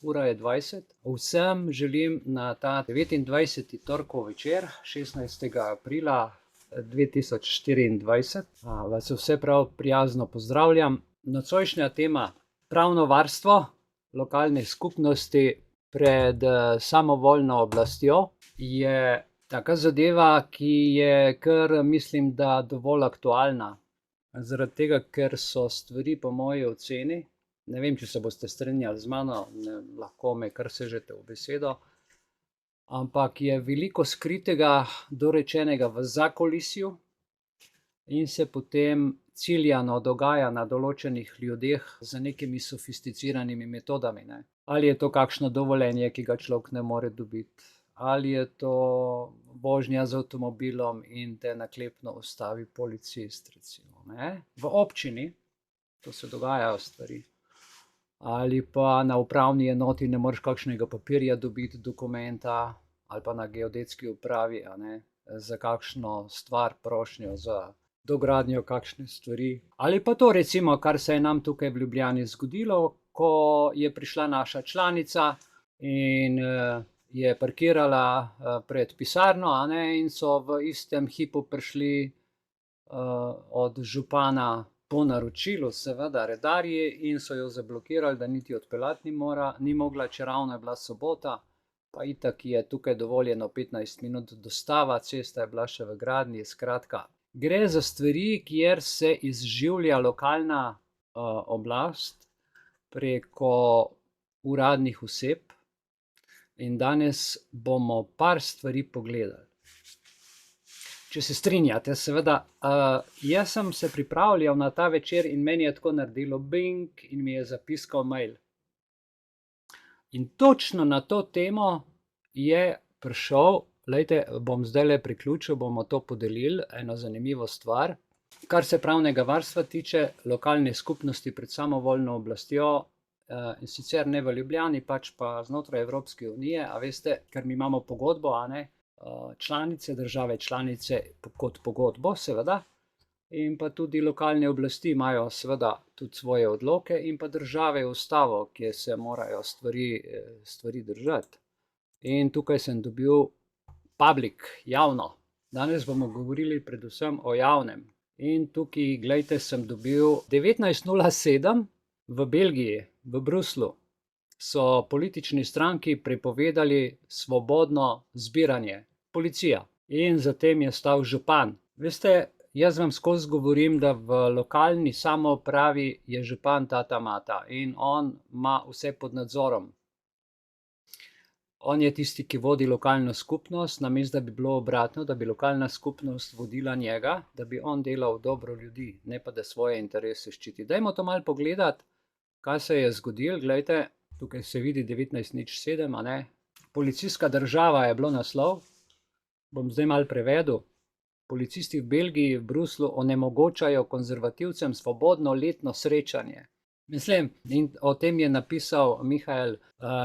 ura je 20. Vsem želim na ta 29. torkov večer, 16. aprila 2024, vas vse prav prijazno pozdravljam. Nocojšnja tema: pravno varstvo lokalne skupnosti pred samovoljno oblastjo je taka zadeva, ki je kar, mislim, da dovolj aktualna. Zaradi tega, ker so stvari po moji oceni, ne vem, če se boste strinjali z mano, lahko me kar sežete v besedo, ampak je veliko skritega, dorečenega v zakulisju in se potem ciljano dogaja na določenih ljudeh z nekimi sofisticiranimi metodami, ne. Ali je to kakšno dovoljenje, ki ga človek ne more dobiti, ali je to vožnja z avtomobilom in te naklepno ustavi policist, recimo, ne, v občini, to se dogajajo stvari. Ali pa na upravni enoti ne moreš kakšnega papirja dobiti, dokumenta, ali pa na geodetski upravi, a ne, za kakšno stvar, prošnjo za dogradnjo kakšne stvari. Ali pa to, recimo, kar se je nam tukaj v Ljubljani zgodilo, ko je prišla naša članica in je parkirala pred pisarno, a ne, in so v istem hipu prišli od župana po naročilu, seveda, redarji, in so jo zablokirali, da niti odpeljati ni mogla, čeravno je bila sobota, pa itak je tukaj dovoljeno 15 minut dostava, cesta je bila še v gradnji. Skratka, gre za stvari, kjer se izživlja lokalna oblast preko uradnih oseb, in danes bomo par stvari pogledali. Če se strinjate, seveda. Jaz sem se pripravljal na ta večer in meni je tako naredilo bing in mi je zapiskal mail. In točno na to temo je prišel, glejte, bom zdajle priključil, bomo to podelili, eno zanimivo stvar. Kar se pravnega varstva tiče lokalne skupnosti pred samovoljno oblastjo, in sicer ne v Ljubljani, pač pa znotraj Evropske unije, a veste, ker mi imamo pogodbo, a ne, članice, države članice kot pogodbo, seveda, in pa tudi lokalne oblasti imajo seveda tudi svoje odloke, in pa države ustavo, kjer se morajo stvari držati. In tukaj sem dobil public, javno. Danes bomo govorili predvsem o javnem. In tukaj, glejte, sem dobil 19:07 v Belgiji, v Bruslju, so politični stranki prepovedali svobodno zbiranje. Policija. In za tem je stal župan. Veste, jaz vam skozi govorim, da v lokalni samoupravi je župan tata mata in on ima vse pod nadzorom. On je tisti, ki vodi lokalno skupnost, namesto da bi bilo obratno, da bi lokalna skupnost vodila njega, da bi on delal dobro ljudi, ne pa da svoje interese ščiti. Dajmo to malo pogledati, kaj se je zgodilo. Glejte, tukaj se vidi 19:07, a ne. Policijska država je bilo naslov. Bom zdaj malo prevedel. Policisti v Belgiji, v Bruslju onemogočajo konzervativcem svobodno letno srečanje. Mislim, in o tem je napisal Michael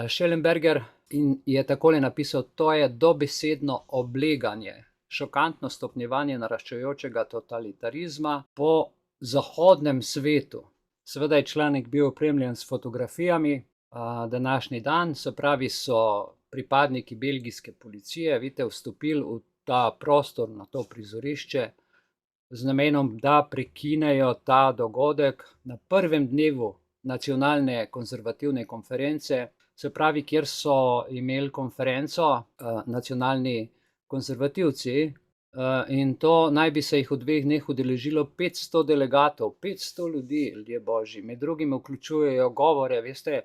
Schellenberger in je takole napisal: to je dobesedno obleganje, šokantno stopnjevanje naraščajočega totalitarizma po zahodnem svetu. Seveda je članek bil opremljen s fotografijami. Današnji dan, se pravi, so pripadniki belgijske policije, vidite, vstopili v ta prostor, na to prizorišče, z namenom, da prekinejo ta dogodek na prvem dnevu nacionalne konzervativne konference, se pravi, kjer so imeli konferenco nacionalni konzervativci, in to naj bi se jih v 2 dneh udeležilo 500 delegatov, 500 ljudi, ljudje božji. Med drugim vključujejo govore, veste,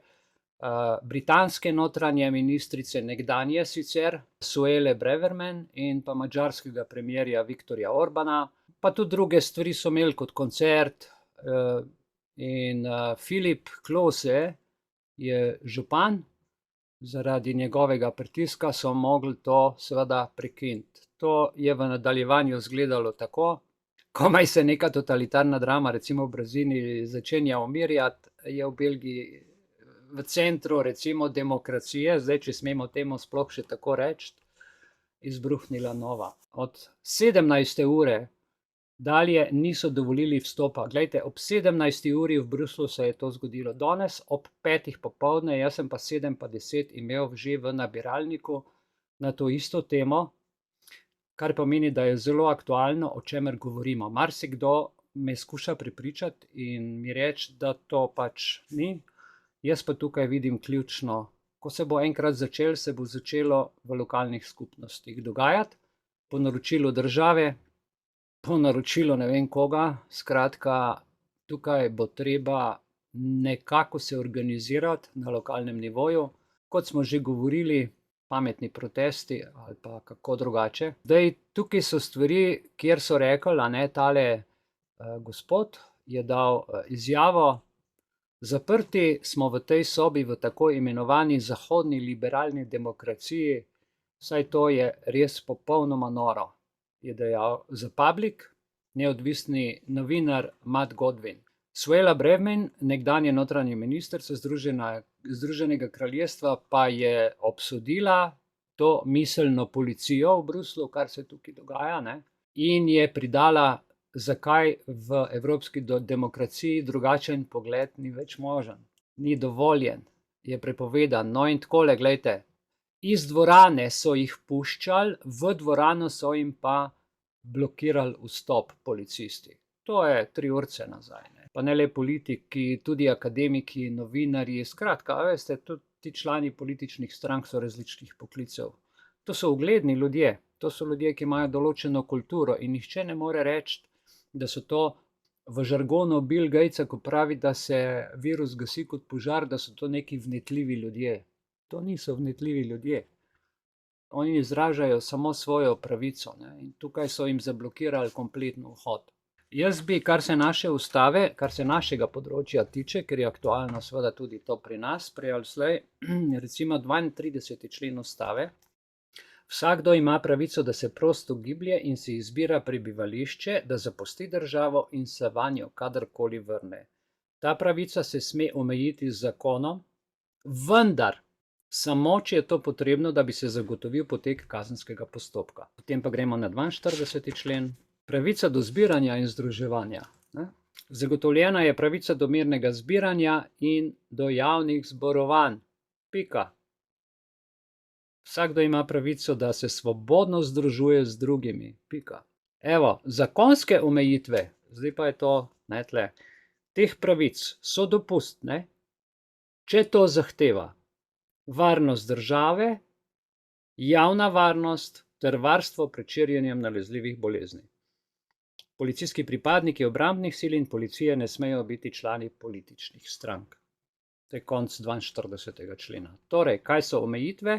britanske notranje ministrice, nekdanje sicer, Suelle Braverman, in pa madžarskega premierja Viktorja Orbana, pa tudi druge stvari so imeli kot koncert. In Philip Klose je župan, zaradi njegovega pritiska so mogli to seveda prekiniti. To je v nadaljevanju izgledalo tako: komaj se neka totalitarna drama, recimo v Braziliji, začenja umirjati, je v Belgiji v centru, recimo, demokracije, zdaj, če smemo temu sploh še tako reči, izbruhnila nova. Od 17. ure dalje niso dovolili vstopa. Glejte, ob 17. uri v Bruslju se je to zgodilo. Danes ob 5. popoldne, jaz sem pa 7:10 imel že v nabiralniku na to isto temo, kar pomeni, da je zelo aktualno, o čemer govorimo. Marsikdo me skuša prepričati in mi reči, da to pač ni. Jaz pa tukaj vidim ključno. Ko se bo enkrat začelo, se bo začelo v lokalnih skupnostih dogajati, po naročilu države, po naročilu ne vem koga. Skratka, tukaj bo treba nekako se organizirati na lokalnem nivoju. Kot smo že govorili, pametni protesti ali pa kako drugače. Zdaj, tukaj so stvari, kjer so rekli, a ne, tale gospod je dal izjavo: zaprti smo v tej sobi v tako imenovani zahodni liberalni demokraciji, saj to je res popolnoma noro, je dejal za Public neodvisni novinar Matt Godwin. Suella Braverman, nekdanja notranja ministrica Združenega kraljestva, pa je obsodila to miselno policijo v Bruslju, kar se tukaj dogaja, ne? In je pridala, zakaj v evropski demokraciji drugačen pogled ni več možen, ni dovoljen, je prepovedan. No in takole, glejte, iz dvorane so jih puščali, v dvorano so jim pa blokirali vstop policisti. To je 3 urce nazaj, ne? Pa ne le politiki, tudi akademiki, novinarji, skratka, veste, tudi ti člani političnih strank so različnih poklicev. To so ugledni ljudje, to so ljudje, ki imajo določeno kulturo in nihče ne more reči, da so to v žargonu Bill Gatesa, ko pravi, da se virus gasi kot požar, da so to neki vnetljivi ljudje. To niso vnetljivi ljudje. Oni izražajo samo svojo pravico, ne? In tukaj so jim zablokirali kompletno vhod. Jaz bi, kar se naše ustave, kar se našega področja tiče, ker je aktualno seveda tudi to pri nas, prej ali slej, recimo 32. člen ustave: vsakdo ima pravico, da se prosto giblje in si izbira prebivališče, da zapusti državo in se vanjo kadarkoli vrne. Ta pravica se sme omejiti z zakonom, vendar samo, če je to potrebno, da bi se zagotovil potek kazenskega postopka. Potem pa gremo na 42. člen. Pravica do zbiranja in združevanja, ne? Zagotovljena je pravica do mirnega zbiranja in do javnih zborovanj. Pika. Vsakdo ima pravico, da se svobodno združuje z drugimi. Pika. Evo, zakonske omejitve, zdaj pa je to, ne, tle, teh pravic so dopustne, če to zahteva varnost države, javna varnost ter varstvo pred širjenjem nalezljivih bolezni. Policijski pripadniki obrambnih sil in policije ne smejo biti člani političnih strank. To je konec 42. člena. Torej, kaj so omejitve?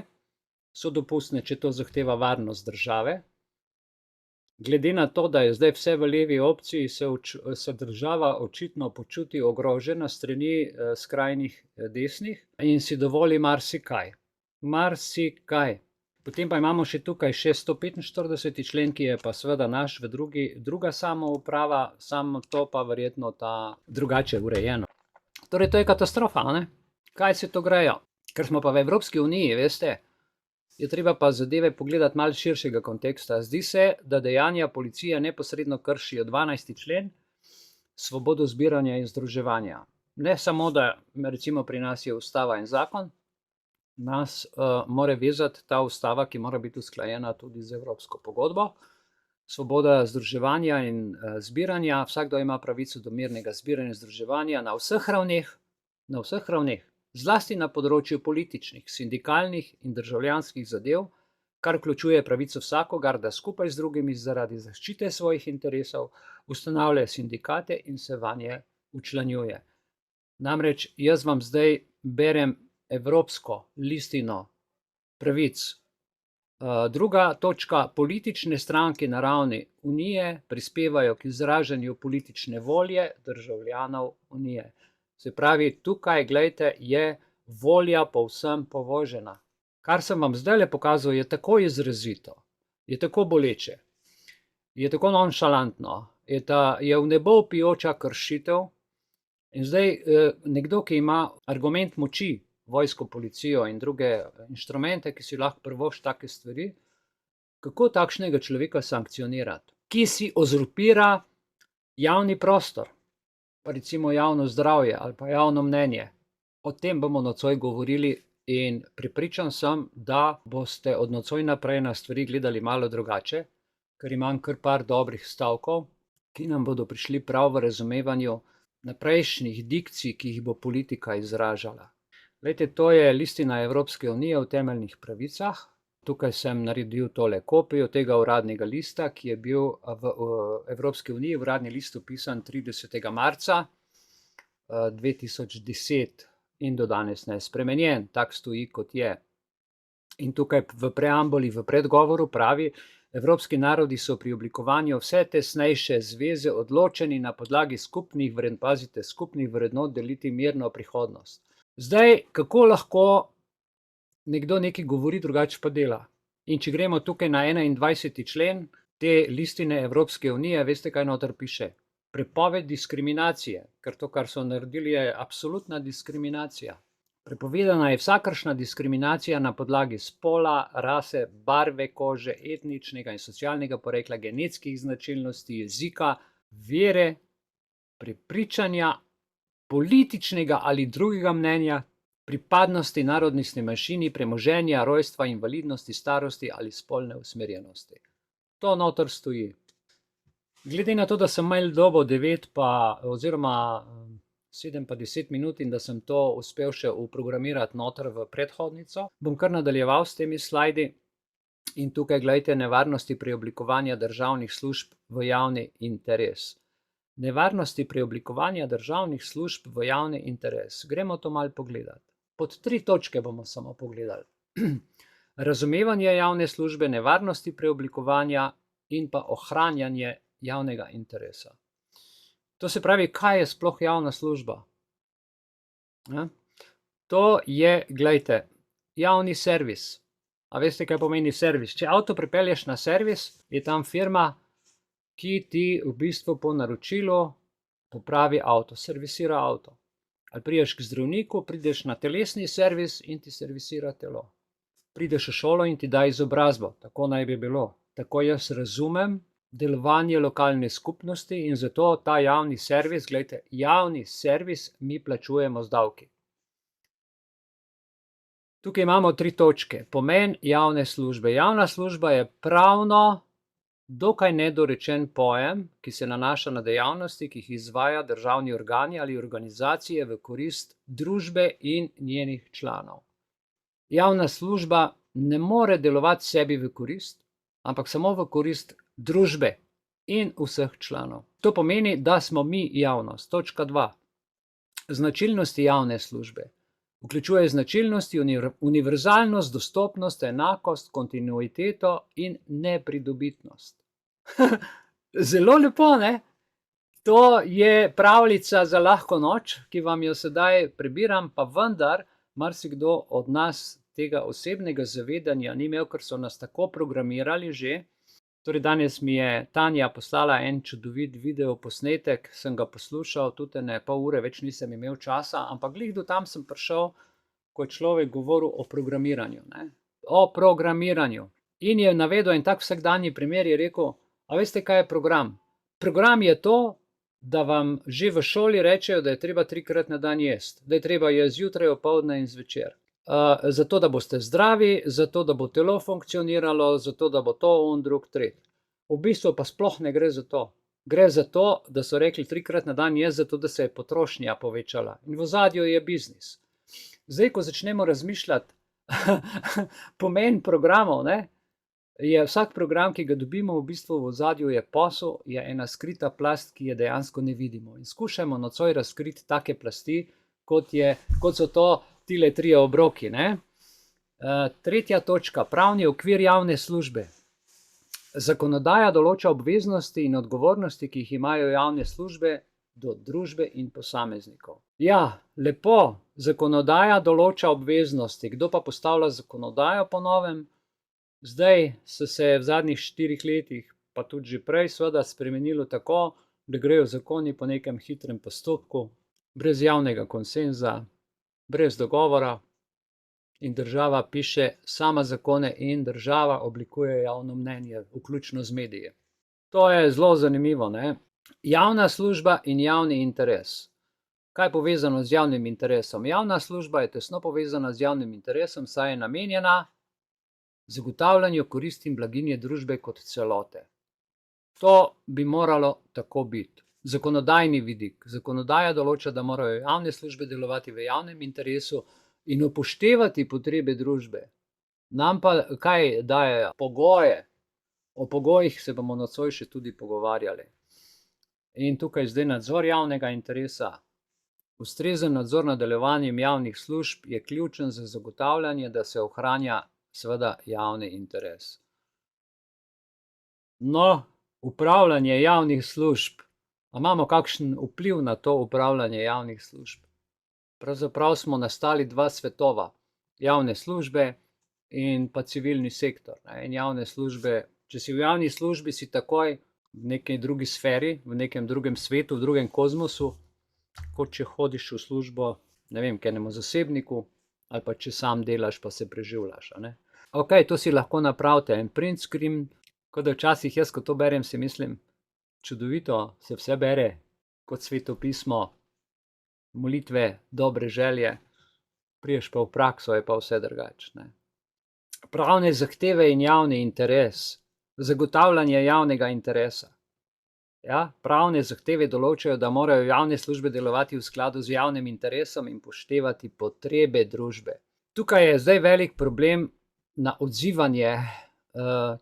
So dopustne, če to zahteva varnost države. Glede na to, da je zdaj vse v levi opciji, se država očitno počuti ogrožena strani skrajnih desnih in si dovoli marsikaj. Marsikaj. Potem pa imamo še tukaj 145. člen, ki je pa seveda naš druga samouprava, samo to pa verjetno ta drugače urejeno. Torej, to je katastrofa, ne? Kaj se to grejo? Ker smo pa v Evropski uniji, veste, je treba pa zadeve pogledati malo širšega konteksta. Zdi se, da dejanja policije neposredno kršijo 12. člen, svobodo zbiranja in združevanja. Ne samo, da recimo pri nas je ustava in zakon, nas mora vezati ta ustava, ki mora biti usklajena tudi z Evropsko pogodbo. Svoboda združevanja in zbiranja, vsakdo ima pravico do mirnega zbiranja in združevanja na vseh ravneh, zlasti na področju političnih, sindikalnih in državljanskih zadev, kar vključuje pravico vsakogar, da skupaj z drugimi zaradi zaščite svojih interesov ustanavlja sindikate in se vanje včlanjuje. Namreč jaz vam zdaj berem Evropsko listino pravic. Druga točka: politične stranke na ravni Unije prispevajo k izražanju politične volje državljanov Unije. Se pravi, tukaj, glejte, je volja povsem povožena. Kar sem vam zdajle pokazal, je tako izrazito, je tako boleče, je tako nonšalantno, je v nebo vpijoča kršitev. In zdaj nekdo, ki ima argument moči, vojsko, policijo in druge inštrumente, ki si lahko privošči take stvari, kako takšnega človeka sankcionirati, ki si uzurpira Javni prostor, pa recimo javno zdravje ali pa javno mnenje. O tem bomo nocoj govorili in prepričan sem, da boste od nocoj naprej na stvari gledali malo drugače, ker imam kar par dobrih stavkov, ki nam bodo prišli prav v razumevanju naprejšnjih dikcij, ki jih bo politika izražala. Glejte, to je listina Evropske unije o temeljnih pravicah. Tukaj sem naredil tole kopijo tega uradnega lista, ki je bil v Evropski uniji uradni list vpisan 30. marca 2010 in do danes nespremenjen, tak stoji kot je. In tukaj v preambuli, v predgovoru pravi: Evropski narodi so pri oblikovanju vse tesnejše zveze odločeni na podlagi skupnih vrednot deliti mirno prihodnost. Zdaj, kako lahko nekdo nekaj govori, drugače pa dela? In če gremo tukaj na 21. člen te listine Evropske unije, veste, kaj noter piše? Prepoved diskriminacije, ker to, kar so naredili, je absolutna diskriminacija. Prepovedana je vsakršna diskriminacija na podlagi spola, rase, barve kože, etničnega in socialnega porekla, genetskih značilnosti, jezika, vere, prepričanja, političnega ali drugega mnenja, pripadnosti narodnostni manjšini, premoženja, rojstva, invalidnosti, starosti ali spolne usmerjenosti. To noter stoji. Glede na to, da sem imel dobo 9 oziroma 7 pa 10 minut in da sem to uspel še uprogramirati noter v predhodnico, bom kar nadaljeval s temi slajdi. In tukaj gledajte nevarnosti preoblikovanja državnih služb v javni interes. Nevarnosti preoblikovanja državnih služb v javni interes. Gremo to malo pogledati. Pod 3 točke bomo samo pogledali. Razumevanje javne službe, nevarnosti preoblikovanja in pa ohranjanje javnega interesa. To se pravi, kaj je sploh javna služba? To je, gledajte, javni servis. A veste, kaj pomeni servis? Če avto pripelješ na servis, je tam firma, ki ti v bistvu po naročilu popravi avto, servisira avto. Ali prideš k zdravniku, prideš na telesni servis in ti servisira telo. Prideš v šolo in ti da izobrazbo, tako naj bi bilo. Tako jaz razumem delovanje lokalne skupnosti in zato ta javni servis, gledajte, javni servis mi plačujemo z davki. Tukaj imamo 3 točke. Pomen javne službe. Javna služba je pravno dokaj nedorečen pojem, ki se nanaša na dejavnosti, ki jih izvaja državni organi ali organizacije v korist družbe in njenih članov. Javna služba ne more delovati sebi v korist, ampak samo v korist družbe in vseh članov. To pomeni, da smo mi javnost. Točka 2. Značilnosti javne službe. Vključuje značilnosti, univerzalnost, dostopnost, enakost, kontinuiteto in nepridobitnost. Zelo lepo, ne? To je pravljica za lahko noč, ki vam jo sedaj prebiram, pa vendar marsikdo od nas tega osebnega zavedanja ni imel, ker so nas tako programirali že. Torej, danes mi je Tanja poslala en čudovit video posnetek, sem ga poslušal, tudi ne pol ure, več nisem imel časa, ampak glih do tam sem prišel, ko je človek govoril o programiranju. O programiranju. In je navedel en tak vsakdanji primer, je rekel: a veste, kaj je program? Program je to, da vam že v šoli rečejo, da je treba 3-krat na dan jesti, da je treba jesti zjutraj, opoldne in zvečer. Zato, da boste zdravi, zato, da bo telo funkcioniralo, zato, da bo to, drug, tret. V bistvu pa sploh ne gre za to. Gre za to, da so rekli 3-krat na dan jesti, zato, da se je potrošnja povečala. In v ozadju je biznis. Zdaj, ko začnemo razmišljati pomen programov, je vsak program, ki ga dobimo, v bistvu v ozadju je posel, je ena skrita plast, ki je dejansko ne vidimo. In skušajmo nocoj razkriti take plasti, kot so to tile 3 obroki. 3. točka. Pravni okvir javne službe. Zakonodaja določa obveznosti in odgovornosti, ki jih imajo javne službe do družbe in posameznikov. Ja, lepo, zakonodaja določa obveznosti. Kdo pa postavlja zakonodajo po novem? Zdaj so se v zadnjih 4 letih, pa tudi že prej, seveda spremenilo tako, da grejo zakoni po nekem hitrem postopku, brez javnega konsenza, brez dogovora, in država piše sama zakone in država oblikuje javno mnenje, vključno z mediji. To je zelo zanimivo, Javna služba in javni interes. Kaj je povezano z javnim interesom? Javna služba je tesno povezana z javnim interesom, saj je namenjena zagotavljanju koristi in blaginje družbe kot celote. To bi moralo tako biti. Zakonodajni vidik. Zakonodaja določa, da morajo javne službe delovati v javnem interesu in upoštevati potrebe družbe. Nam pa kaj dajejo? Pogoje. O pogojih se bomo nocoj še tudi pogovarjali. In tukaj zdaj nadzor javnega interesa. Ustrezen nadzor nad delovanjem javnih služb je ključen za zagotavljanje, da se ohranja seveda javni interes. No, upravljanje javnih služb. A imamo kakšen vpliv na to upravljanje javnih služb? Pravzaprav smo nastali dva svetova. Javne službe in pa civilni sektor. In javne službe, če si v javni službi, si takoj v neki drugi sferi, v nekem drugem svetu, v drugem kozmosu, kot če hodiš v službo, ne vem, k enemu zasebniku, ali pa če sam delaš, pa se preživljaš. Ok, to si lahko napravite en print screen, kot da včasih jaz, ko to berem, si mislim, čudovito se vse bere, kot Sveto pismo, molitve, dobre želje, priješ pa v prakso, je pa vse drugače. Pravne zahteve in javni interes, zagotavljanje javnega interesa. Ja, pravne zahteve določajo, da morajo javne službe delovati v skladu z javnim interesom in upoštevati potrebe družbe. Tukaj je zdaj velik problem na odzivanje,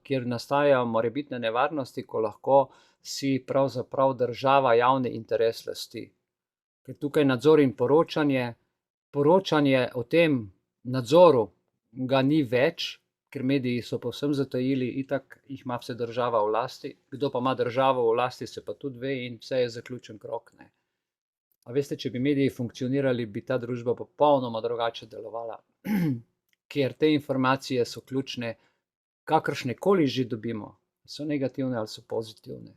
kjer nastajajo morebitne nevarnosti, ko lahko si pravzaprav država javni interes lasti. Ker tukaj nadzor in poročanje o tem nadzoru ga ni več, ker mediji so povsem zatajili, itak jih ima vse država v lasti, kdo pa ima državo v lasti, se pa tudi ve in vse je zaključen krog. A veste, če bi mediji funkcionirali, bi ta družba popolnoma drugače delovala, ker te informacije so ključne, kakršne koli že dobimo, so negativne ali so pozitivne.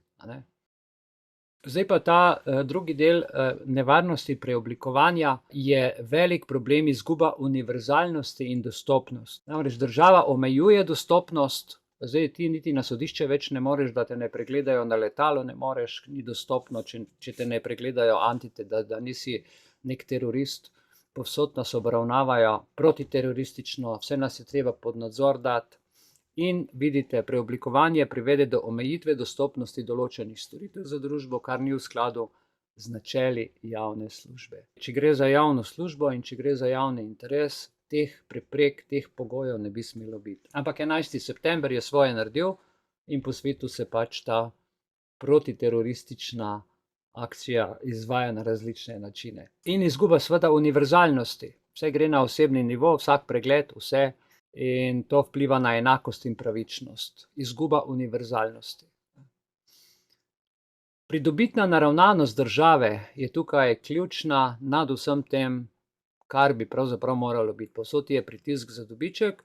Zdaj pa ta drugi del nevarnosti preoblikovanja je velik problem izguba univerzalnosti in dostopnost. Namreč država omejuje dostopnost, zdaj ti niti na sodišče več ne moreš, da te ne pregledajo na letalo, ne moreš, ni dostopno, če te ne pregledajo antite, da nisi nek terorist, povsod nas obravnavajo protiteroristično, vse nas je treba pod nadzor dati. In vidite, preoblikovanje privede do omejitve dostopnosti določenih storitev za družbo, kar ni v skladu z načeli javne službe. Če gre za javno službo in če gre za javni interes, teh preprek, teh pogojev ne bi smelo biti. Ampak 11. september je svoje naredil in po svetu se pač ta protiteroristična akcija izvaja na različne načine. In izguba seveda univerzalnosti. Vse gre na osebni nivo, vsak pregled, vse. In to vpliva na enakost in pravičnost. Izguba univerzalnosti. Pridobitna naravnanost države je tukaj ključna nad vsem tem, kar bi pravzaprav moralo biti. Povsod je pritisk za dobiček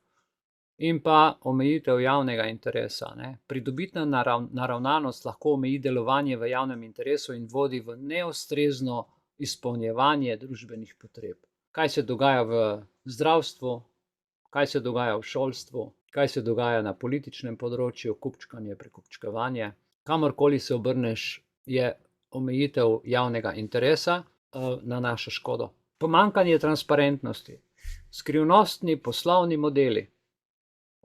in pa omejitev javnega interesa. Pridobitna naravnanost lahko omeji delovanje v javnem interesu in vodi v neustrezno izpolnjevanje družbenih potreb. Kaj se dogaja v zdravstvu? Kaj se dogaja v šolstvu, kaj se dogaja na političnem področju, kupčkanje, prekupčkovanje. Kamorkoli se obrneš, je omejitev javnega interesa na našo škodo. Pomanjkanje transparentnosti, skrivnostni poslovni modeli,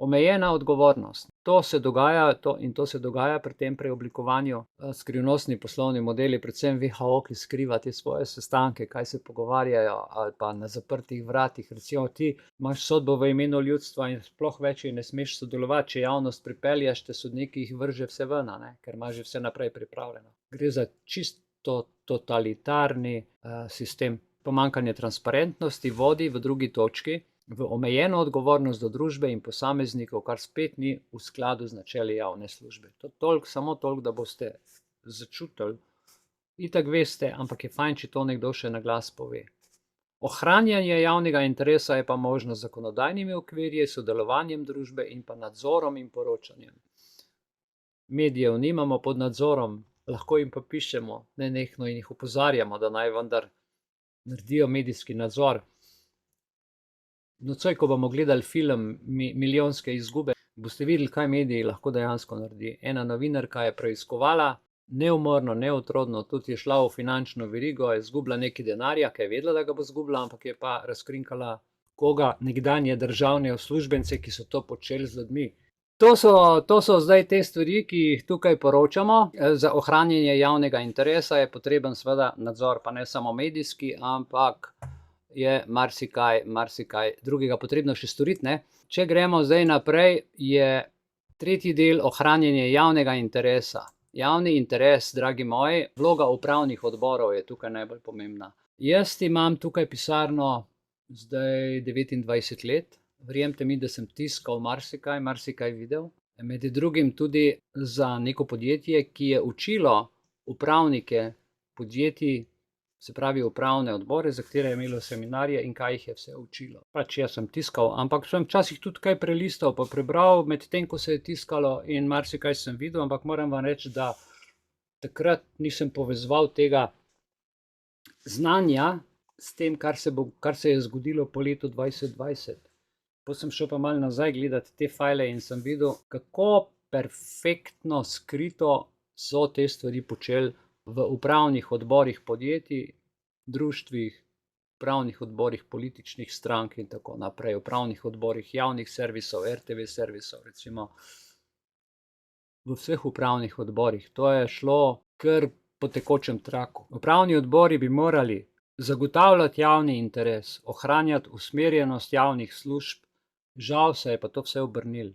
omejena odgovornost. To se dogaja pri tem preoblikovanju. Skrivnostni poslovni modeli, predvsem WHO, ki skriva te svoje sestanke, kaj se pogovarjajo, ali pa na zaprtih vratih. Recimo ti imaš sodbo v imenu ljudstva in sploh več ne smeš sodelovati, če javnost pripelješ, te sodniki jih vrže vse ven, ker imaš že vse naprej pripravljeno. Gre za čisto totalitarni sistem. Pomanjkanje transparentnosti vodi v drugi točki v omejeno odgovornost do družbe in posameznikov, kar spet ni v skladu z načeli javne službe. Samo toliko, da boste začutili. Itak veste, ampak je fajn, če to nekdo še na glas pove. Ohranjanje javnega interesa je pa možno z zakonodajnimi okvirji, sodelovanjem družbe in pa nadzorom in poročanjem. Medijev nimamo pod nadzorom, lahko jim pa pišemo nenehno in jih opozarjamo, da naj vendar naredijo medijski nadzor. Nocoj, ko bomo gledali film Milijonske izgube, boste videli, kaj mediji lahko dejansko naredi. Ena novinarka je preiskovala neumorno, neutrudno, tudi je šla v finančno verigo, je izgubila nekaj denarja, ki je vedela, da ga bo izgubila, ampak je pa razkrinkala koga, nekdanje državne uslužbence, ki so to počeli z ljudmi. To so zdaj te stvari, ki jih tukaj poročamo. Za ohranjanje javnega interesa je potreben seveda nadzor, pa ne samo medijski, ampak je marsikaj drugega potrebno še storiti, ne. Če gremo zdaj naprej, je tretji del ohranjanje javnega interesa. Javni interes, dragi moji, vloga upravnih odborov je tukaj najbolj pomembna. Jaz imam tukaj pisarno zdaj 29 let. Verjemite mi, da sem tiskal marsikaj videl. Med drugim tudi za neko podjetje, ki je učilo upravnike podjetij, se pravi upravne odbore, za katere je imelo seminarje in kaj jih je vse učilo. Pač jaz sem tiskal, ampak sem včasih tudi kaj prelistal pa prebral, medtem ko se je tiskalo, in marsikaj sem videl, ampak moram vam reči, da takrat nisem povezoval tega znanja s tem, kar se je zgodilo po letu 2020. Potem sem šel pa malo nazaj gledati te fajle in sem videl, kako perfektno skrito so te stvari počeli v upravnih odborih podjetij, društvih, upravnih odborih političnih strank in tako naprej, upravnih odborih javnih servisov, RTV servisov, recimo. V vseh upravnih odborih. To je šlo kar po tekočem traku. Upravni odbori bi morali zagotavljati javni interes, ohranjati usmerjenost javnih služb, žal se je pa to vse obrnilo.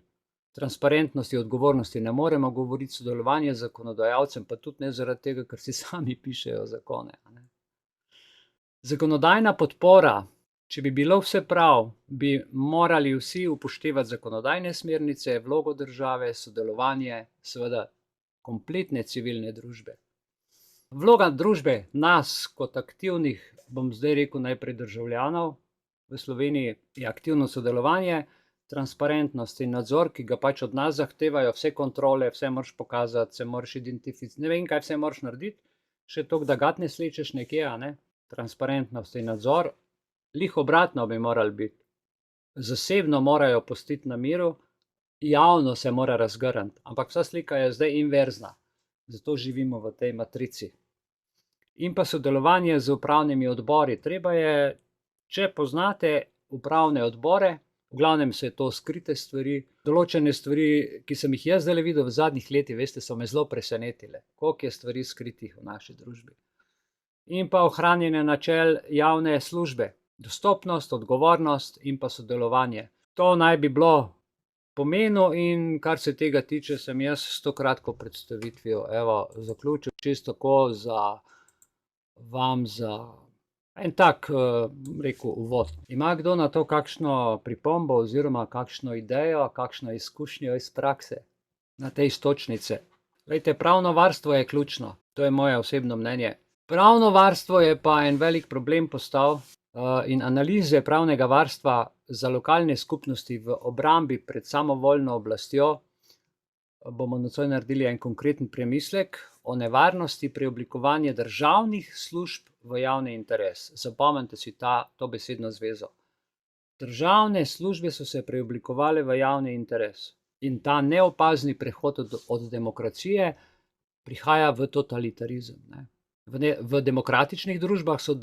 Transparentnosti, odgovornosti ne moremo govoriti, sodelovanje z zakonodajalcem, pa tudi ne zaradi tega, ker si sami pišejo zakone. Zakonodajna podpora, če bi bilo vse prav, bi morali vsi upoštevati zakonodajne smernice, vlogo države, sodelovanje, seveda kompletne civilne družbe. Vloga družbe, nas kot aktivnih, bom zdaj rekel najprej državljanov, v Sloveniji je aktivno sodelovanje, transparentnost in nadzor, ki ga pač od nas zahtevajo, vse kontrole, vse moraš pokazati, se moraš identificirati, ne vem, kaj vse moraš narediti, še toliko, da gat ne slečeš nekje, a ne. Transparentnost in nadzor, lih obratno bi morali biti. Zasebno morajo pustiti na miru, javno se mora razgrniti, ampak vsa slika je zdaj inverzna, zato živimo v tej matrici. In pa sodelovanje z upravnimi odbori. Treba je, če poznate upravne odbore, v glavnem so to skrite stvari, določene stvari, ki sem jih jaz zdaj videl v zadnjih letih, veste, so me zelo presenetile, koliko je stvari skritih v naši družbi. In pa ohranjanje načel javne službe, dostopnost, odgovornost in pa sodelovanje. To naj bi bilo pomenu, in kar se tega tiče, sem jaz s to kratko predstavitvijo, zaključil čisto tako za en tak, rekel, uvod. Ima kdo na to kakšno pripombo oziroma kakšno idejo, kakšno izkušnjo iz prakse na te iztočnice? Glejte, pravno varstvo je ključno, to je moje osebno mnenje. Pravno varstvo je pa en velik problem postal, in analize pravnega varstva za lokalne skupnosti v obrambi pred samovoljno oblastjo bomo nocoj naredili en konkreten premislek o nevarnosti preoblikovanja državnih služb v javni interes. Zapomnite si to besedno zvezo. Državne službe so se preoblikovale v javni interes in ta neopazni prehod od demokracije prihaja v totalitarizem, ne. V demokratičnih družbah so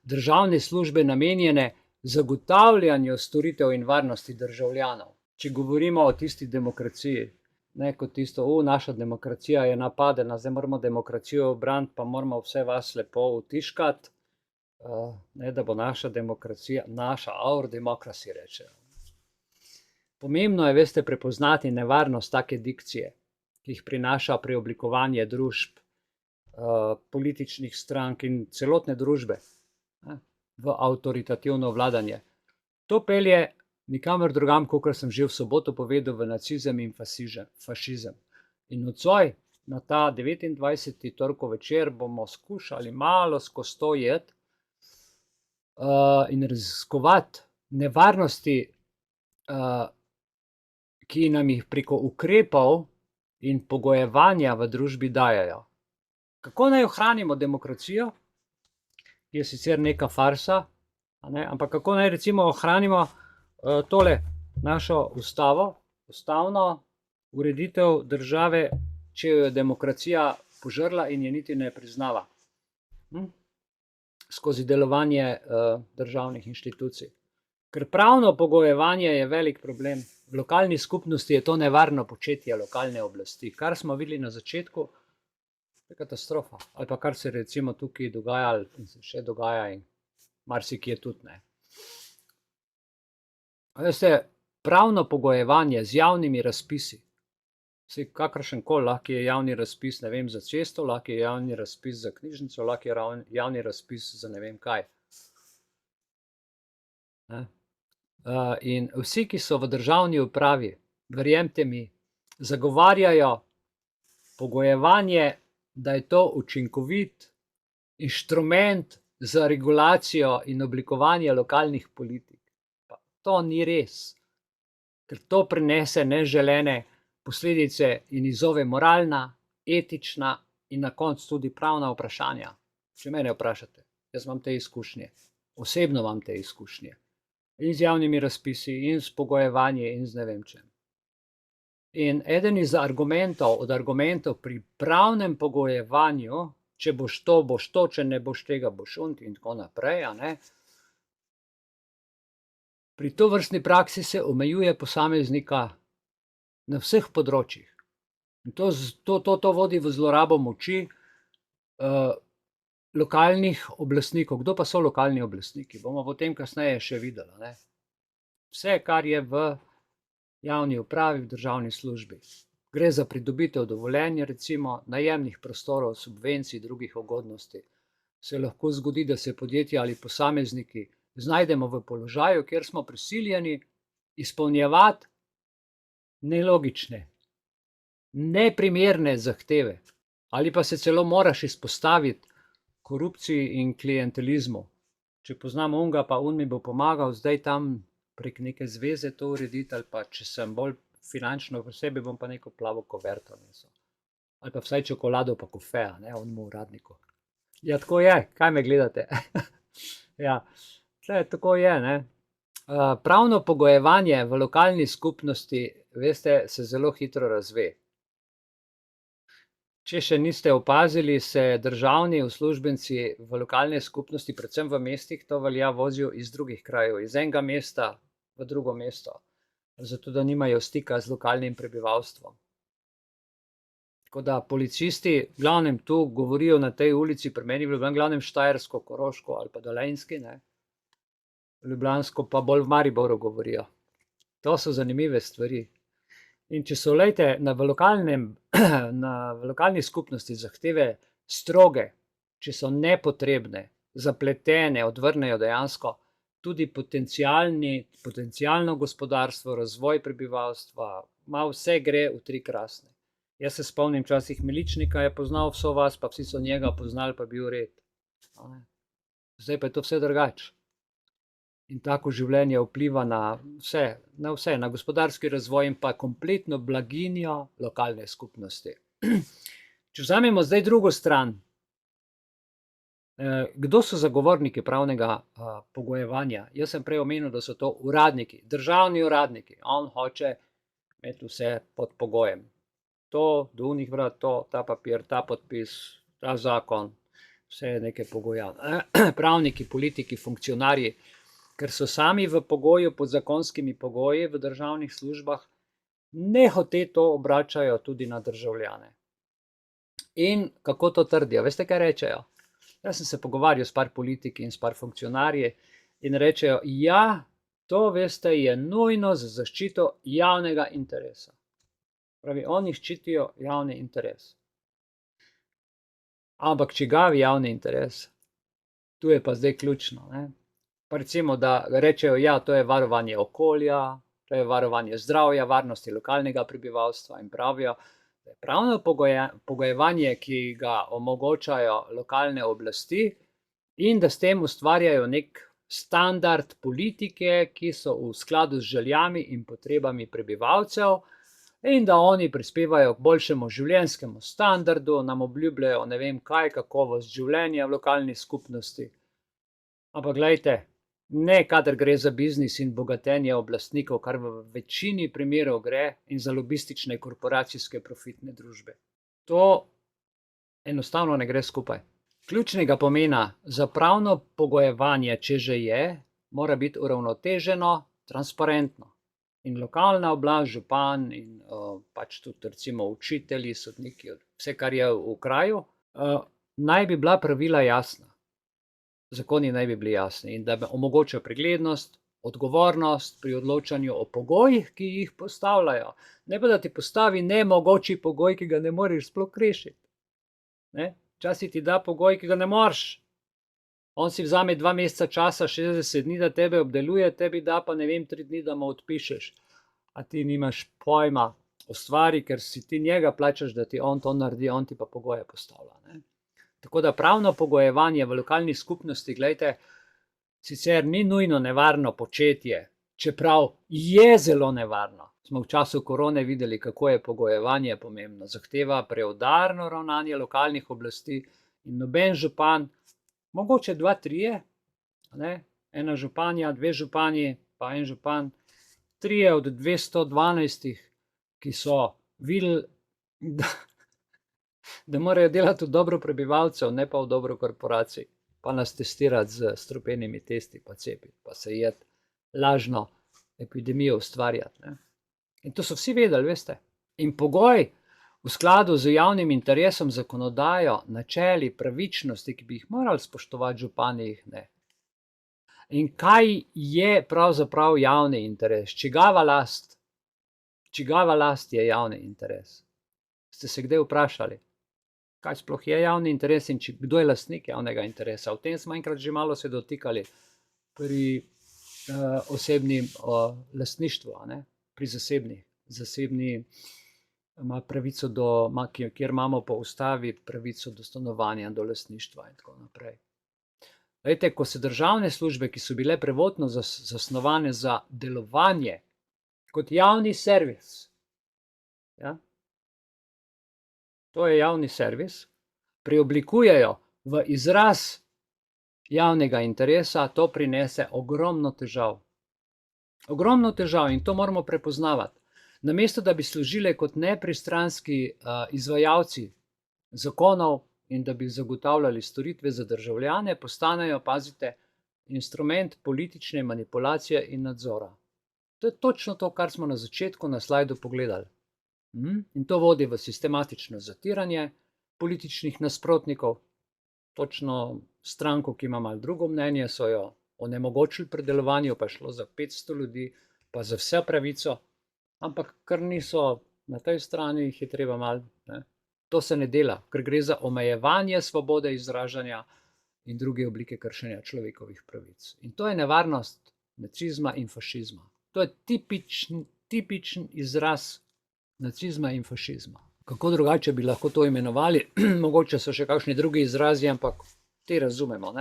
državne službe namenjene zagotavljanju storitev in varnosti državljanov. Če govorimo o tisti demokraciji, ne kot tisto, naša demokracija je napadena, zdaj moramo demokracijo obraniti, pa moramo vse vas lepo utiškati, ne da bo naša demokracija, our democracy rečejo. Pomembno je, veste, prepoznati nevarnost take dikcije, ki jih prinaša preoblikovanje družb, političnih strank in celotne družbe v avtoritativno vladanje. To pelje nikamor drugam, kakor sem že v soboto povedal, v nacizem in fašizem. In nocoj, na ta 29. torkov večer, bomo skušali malo skozi to iti in raziskovati nevarnosti, ki nam jih preko ukrepov in pogojevanja v družbi dajejo. Kako naj ohranimo demokracijo, ki je sicer neka farsa, ampak kako naj recimo ohranimo tole našo ustavno ureditev države, če jo je demokracija požrla in je niti ne priznava. Skozi delovanje državnih inštitucij. Ker pravno pogojevanje je velik problem. V lokalni skupnosti je to nevarno početje lokalne oblasti. Kar smo videli na začetku, je katastrofa. Ali pa kar se recimo tukaj dogaja in se še dogaja in marsikje tudi ne. Veste, pravno pogojevanje z javnimi razpisi, kakršenkoli, lahko je javni razpis, ne vem, za cesto, lahko je javni razpis za knjižnico, lahko je javni razpis za ne vem kaj. In vsi, ki so v državni upravi, verjemite mi, zagovarjajo pogojevanje, da je to učinkovit inštrument za regulacijo in oblikovanje lokalnih politik. Pa to ni res, ker to prinese neželene posledice in izzove moralna, etična in na koncu tudi pravna vprašanja. Če mene vprašate, jaz imam te izkušnje, osebno imam te izkušnje. In z javnimi razpisi, in s pogojevanji, in z ne vem čem. In eden iz argumentov pri pravnem pogojevanju, če boš to, če ne boš tega, boš unt in tako naprej, pri tovrstni praksi se omejuje posameznika na vseh področjih. In to vodi v zlorabo moči lokalnih oblastnikov. Kdo pa so lokalni oblastniki? Bomo potem kasneje še videli. Vse, kar je v javni upravi, v državni službi. Gre za pridobitev dovoljenja, recimo najemnih prostorov, subvencij, drugih ugodnosti. Se lahko zgodi, da se podjetja ali posamezniki znajdemo v položaju, kjer smo prisiljeni izpolnjevati nelogične, neprimerne zahteve. Ali pa se celo moraš izpostaviti korupciji in klientelizmu. Če poznam onga, pa on mi bo pomagal zdaj tam prek neke zveze to urediti, ali pa če sem bolj finančno posebej, bom pa neko plavo kuverto nesel. Ali pa vsaj čokolado pa kofeja, onemu uradniku. Ja, tako je, kaj me gledate? Ja, tako je, Pravno pogojevanje v lokalni skupnosti, veste, se zelo hitro razve. Če še niste opazili, se državni uslužbenci v lokalne skupnosti, predvsem v mestih, to velja, vozijo iz drugih krajev, iz enega mesta v drugo mesto, zato da nimajo stika z lokalnim prebivalstvom. Tako da policisti, v glavnem tu govorijo na tej ulici, pri meni v glavnem štajersko, koroško ali pa dolenjski, ljubljansko pa bolj v Mariboru govorijo. To so zanimive stvari. In če so, v lokalni skupnosti zahteve stroge, če so nepotrebne, zapletene, odvrnejo dejansko tudi potencialno gospodarstvo, razvoj prebivalstva, vse gre v tri krasne. Jaz se spomnim včasih miličnika, je poznal vso vas, pa vsi so njega poznali, pa bil red. Zdaj pa je to vse drugače. In tako življenje vpliva na vse, na gospodarski razvoj in pa kompletno blaginjo lokalne skupnosti. Če vzamemo zdaj drugo stran, kdo so zagovorniki pravnega pogojevanja? Jaz sem prej omenil, da so to uradniki, državni uradniki. On hoče imeti vse pod pogojem. To, do unih vrat, ta papir, ta podpis, ta zakon, vse je nekaj pogoja. Pravniki, politiki, funkcionarji, ker so sami v pogoju, pod zakonskimi pogoji v državnih službah, nehote to obračajo tudi na državljane. In kako to trdijo? Veste, kaj rečejo? Jaz sem se pogovarjal s par politiki in s par funkcionarji in rečejo, ja, to, veste, je nujno za zaščito javnega interesa. Pravi, oni ščitijo javni interes. Ampak čigavi javni interes? Tu je pa zdaj ključno, Pa recimo, da rečejo, ja, to je varovanje okolja, to je varovanje zdravja, varnosti lokalnega prebivalstva in pravijo, da je pravno pogojevanje, ki ga omogočajo lokalne oblasti in da s tem ustvarjajo nek standard politike, ki so v skladu z željami in potrebami prebivalcev in da oni prispevajo k boljšemu življenjskemu standardu, nam obljubljajo ne vem kaj, kakovost življenja v lokalni skupnosti. Ampak glejte, ne kadar gre za biznis in bogatenje oblastnikov, kar v večini primerov gre, in za lobistične korporacijske profitne družbe. To enostavno ne gre skupaj. Ključnega pomena za pravno pogojevanje, če že je, mora biti uravnoteženo, transparentno. In lokalna oblast, župan in pač tudi recimo učitelji, sodniki, vse, kar je v kraju, naj bi bila pravila jasna. Zakoni naj bi bili jasni in da bi omogočil preglednost, odgovornost pri odločanju o pogojih, ki jih postavljajo. Ne pa, da ti postavi nemogoči pogoj, ki ga ne moreš sploh rešiti. Včasih ti da pogoj, ki ga ne moreš. On si vzame 2 meseca časa, 60 dni, da tebe obdeluje, tebi da pa 3 dni, da mu odpišeš. A ti nimaš pojma o stvari, ker si ti njega plačaš, da ti on to naredi, on ti pa pogoje postavlja. Tako da pravno pogojevanje v lokalni skupnosti, glejte, sicer ni nujno nevarno početje, čeprav je zelo nevarno. Smo v času korone videli, kako je pogojevanje pomembno. Zahteva preudarno ravnanje lokalnih oblasti in noben župan, mogoče 2-3, ena županja, 2 županji, pa en župan, 3 od 212, ki so videli, da morajo delati v dobro prebivalcev, ne pa v dobro korporacij, pa nas testirati z strupenimi testi, pa cepiti, pa se jeti lažno epidemijo ustvarjati. In to so vsi vedeli, veste. In pogoj v skladu z javnim interesom, zakonodajo, načeli, pravičnosti, ki bi jih morali spoštovati župani, jih ne. In kaj je pravzaprav javni interes? Čigava last? Čigava last je javni interes? Ste se kdaj vprašali, kaj sploh je javni interes in kdo je lastnik javnega interesa? O tem smo enkrat že malo se dotikali pri osebnem lastništvu, pri zasebni ima pravico do, kjer imamo po ustavi pravico do stanovanja, do lastništva in tako naprej. Glejte, ko se državne službe, ki so bile prvotno zasnovane za delovanje kot javni servis, to je javni servis, preoblikujejo v izraz javnega interesa, to prinese ogromno težav. Ogromno težav in to moramo prepoznavati. Namesto, da bi služile kot nepristranski izvajalci zakonov in da bi zagotavljali storitve za državljane, postanejo, pazite, instrument politične manipulacije in nadzora. To je točno to, kar smo na začetku na slajdu pogledali. In to vodi v sistematično zatiranje političnih nasprotnikov. Točno stranko, ki ima malo drugo mnenje, so jo onemogočili pri delovanju, pa je šlo za 500 ljudi, pa za vse pravico, ampak ker niso na tej strani, jih je treba malo. To se ne dela, ker gre za omejevanje svobode izražanja in druge oblike kršenja človekovih pravic. In to je nevarnost nacizma in fašizma. To je tipičen izraz nacizma in fašizma. Kako drugače bi lahko to imenovali? Mogoče so še kakšni drugi izrazi, ampak te razumemo,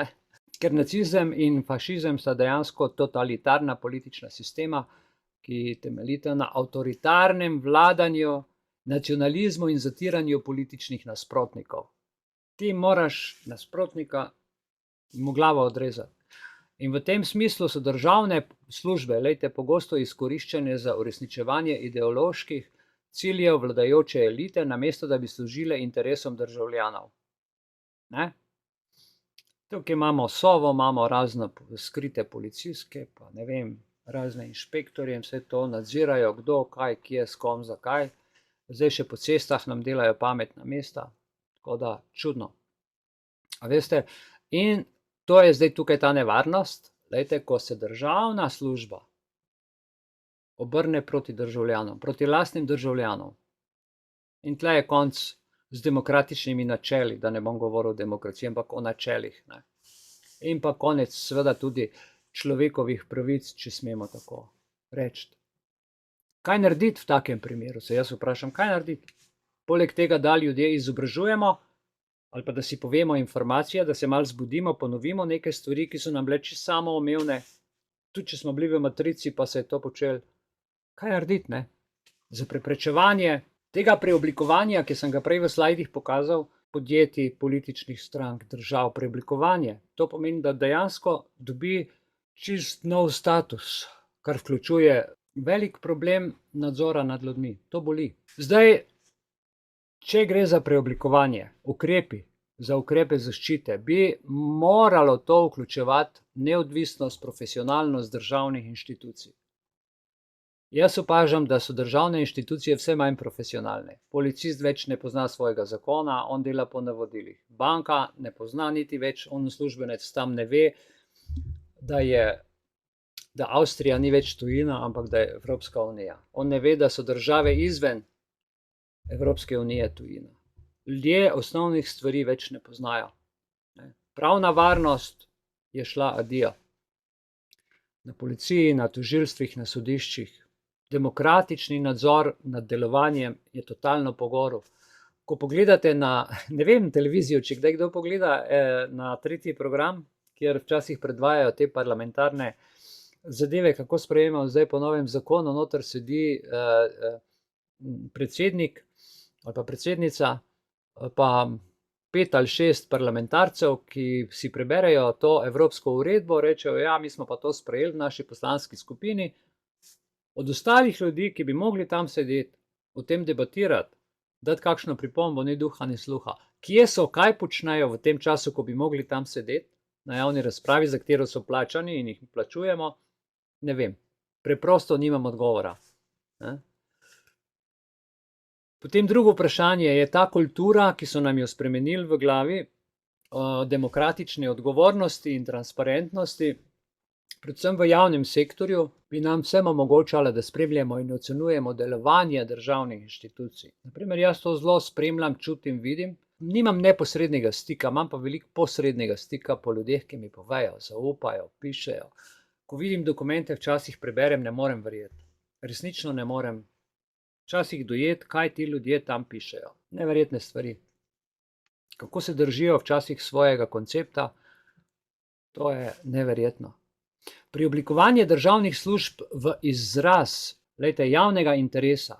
Ker nacizem in fašizem sta dejansko totalitarna politična sistema, ki temeljita na avtoritarnem vladanju, nacionalizmu in zatiranju političnih nasprotnikov. Ti moraš nasprotnika mu glavo odrezati. In v tem smislu so državne službe, pogosto izkoriščene za uresničevanje ideoloških ciljev vladajoče elite, namesto da bi služile interesom državljanov. Tukaj imamo Sovo, imamo razne skrite policijske, pa razne inšpektorje in vse to nadzirajo, kdo, kaj, kje, s kom, zakaj. Zdaj še po cestah nam delajo pametna mesta, tako da čudno. A veste, in to je zdaj tukaj ta nevarnost, ko se državna služba obrne proti državljanom, proti lastnim državljanom. In tle je konc z demokratičnimi načeli, da ne bom govoril o demokraciji, ampak o načelih. In pa konec seveda tudi človekovih pravic, če smemo tako reči. Kaj narediti v takem primeru? Se jaz vprašam, kaj narediti? Poleg tega, da ljudje izobražujemo, ali pa da si povemo informacije, da se malo zbudimo, ponovimo neke stvari, ki so nam bile čisto samoumevne, tudi če smo bili v matrici, pa se je to počelo. Kaj narediti, za preprečevanje tega preoblikovanja, ki sem ga prej v slajdih pokazal, podjetij, političnih strank, držav, preoblikovanje. To pomeni, da dejansko dobi čist nov status, kar vključuje velik problem nadzora nad ljudmi. To boli. Zdaj, če gre za preoblikovanje, za ukrepe zaščite, bi moralo to vključevati neodvisnost, profesionalnost državnih inštitucij. Jaz opažam, da so državne inštitucije vse manj profesionalne. Policist več ne pozna svojega zakona, on dela po navodilih. Banka ne pozna niti več, on uslužbenec tam ne ve, da Avstrija ni več tujina, ampak da je Evropska unija. On ne ve, da so države izven Evropske unije tujina. Ljudje osnovnih stvari več ne poznajo. Pravna varnost je šla adijo. Na policiji, na tožilstvih, na sodiščih. Demokratični nadzor nad delovanjem je totalno pogorel. Ko pogledate na, ne vem, televizijo, če kdo pogleda na 3. program, kjer včasih predvajajo te parlamentarne zadeve, kako sprejemajo zdaj po novem zakonu, noter sedi predsednik ali pa predsednica, pa 5 ali 6 parlamentarcev, ki si preberejo to evropsko uredbo, rečejo, ja, mi smo pa to sprejeli v naši poslanski skupini. Od ostalih ljudi, ki bi mogli tam sedeti, o tem debatirati, dati kakšno pripombo, ni duha, ni sluha. Kje so, kaj počnejo v tem času, ko bi mogli tam sedeti, na javni razpravi, za katero so plačani in jih plačujemo, ne vem. Preprosto nimam odgovora. Potem drugo vprašanje je ta kultura, ki so nam jo spremenili v glavi, demokratične odgovornosti in transparentnosti, predvsem v javnem sektorju, bi nam vsem omogočala, da spremljamo in ocenjujemo delovanje državnih inštitucij. Naprimer, jaz to zelo spremljam, čutim, vidim. Nimam neposrednega stika, imam pa veliko posrednega stika po ljudeh, ki mi povejo, zaupajo, pišejo. Ko vidim dokumente, včasih preberem, ne morem verjeti. Resnično ne morem včasih dojeti, kaj ti ljudje tam pišejo. Neverjetne stvari. Kako se držijo včasih svojega koncepta, to je neverjetno. Preoblikovanje državnih služb v izraz, javnega interesa.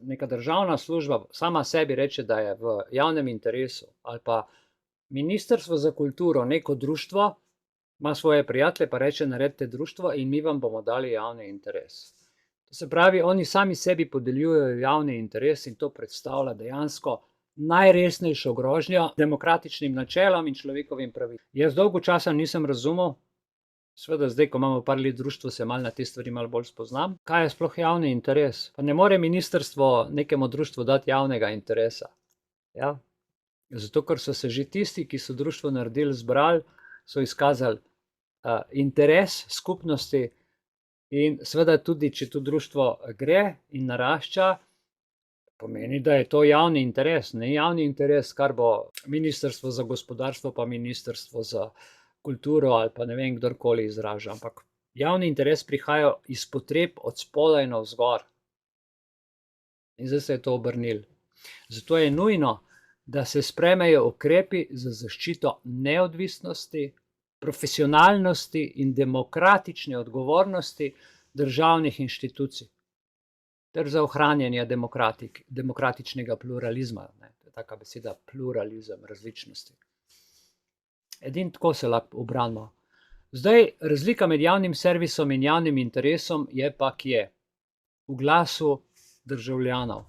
Neka državna služba sama sebi reče, da je v javnem interesu, ali pa Ministrstvo za kulturo, neko društvo, ima svoje prijatelje, pa reče, naredite društvo in mi vam bomo dali javni interes. To se pravi, oni sami sebi podeljujejo javni interes in to predstavlja dejansko najresnejšo grožnjo demokratičnim načelom in človekovim pravicam. Jaz dolgo časa nisem razumel, seveda zdaj, ko imamo par let društvo, se malo na te stvari malo bolj spoznam, kaj je sploh javni interes. Pa ne more ministrstvo nekemu društvu dati javnega interesa. Ja? Zato, ker so se že tisti, ki so društvo naredili, zbrali, so izkazali interes skupnosti in seveda tudi, če to društvo gre in narašča, pomeni, da je to javni interes, ne javni interes, kar bo Ministrstvo za gospodarstvo pa Ministrstvo za kulturo ali pa ne vem, kdorkoli izraža, ampak javni interes prihaja iz potreb od spodaj navzgor. In zdaj se je to obrnilo. Zato je nujno, da se sprejmejo ukrepi za zaščito neodvisnosti, profesionalnosti in demokratične odgovornosti državnih inštitucij ter za ohranjanje demokratičnega pluralizma. To je taka beseda pluralizem, različnosti. Edino tako se lahko ubranimo. Zdaj, razlika med javnim servisom in javnim interesom je pa kje? V glasu državljanov.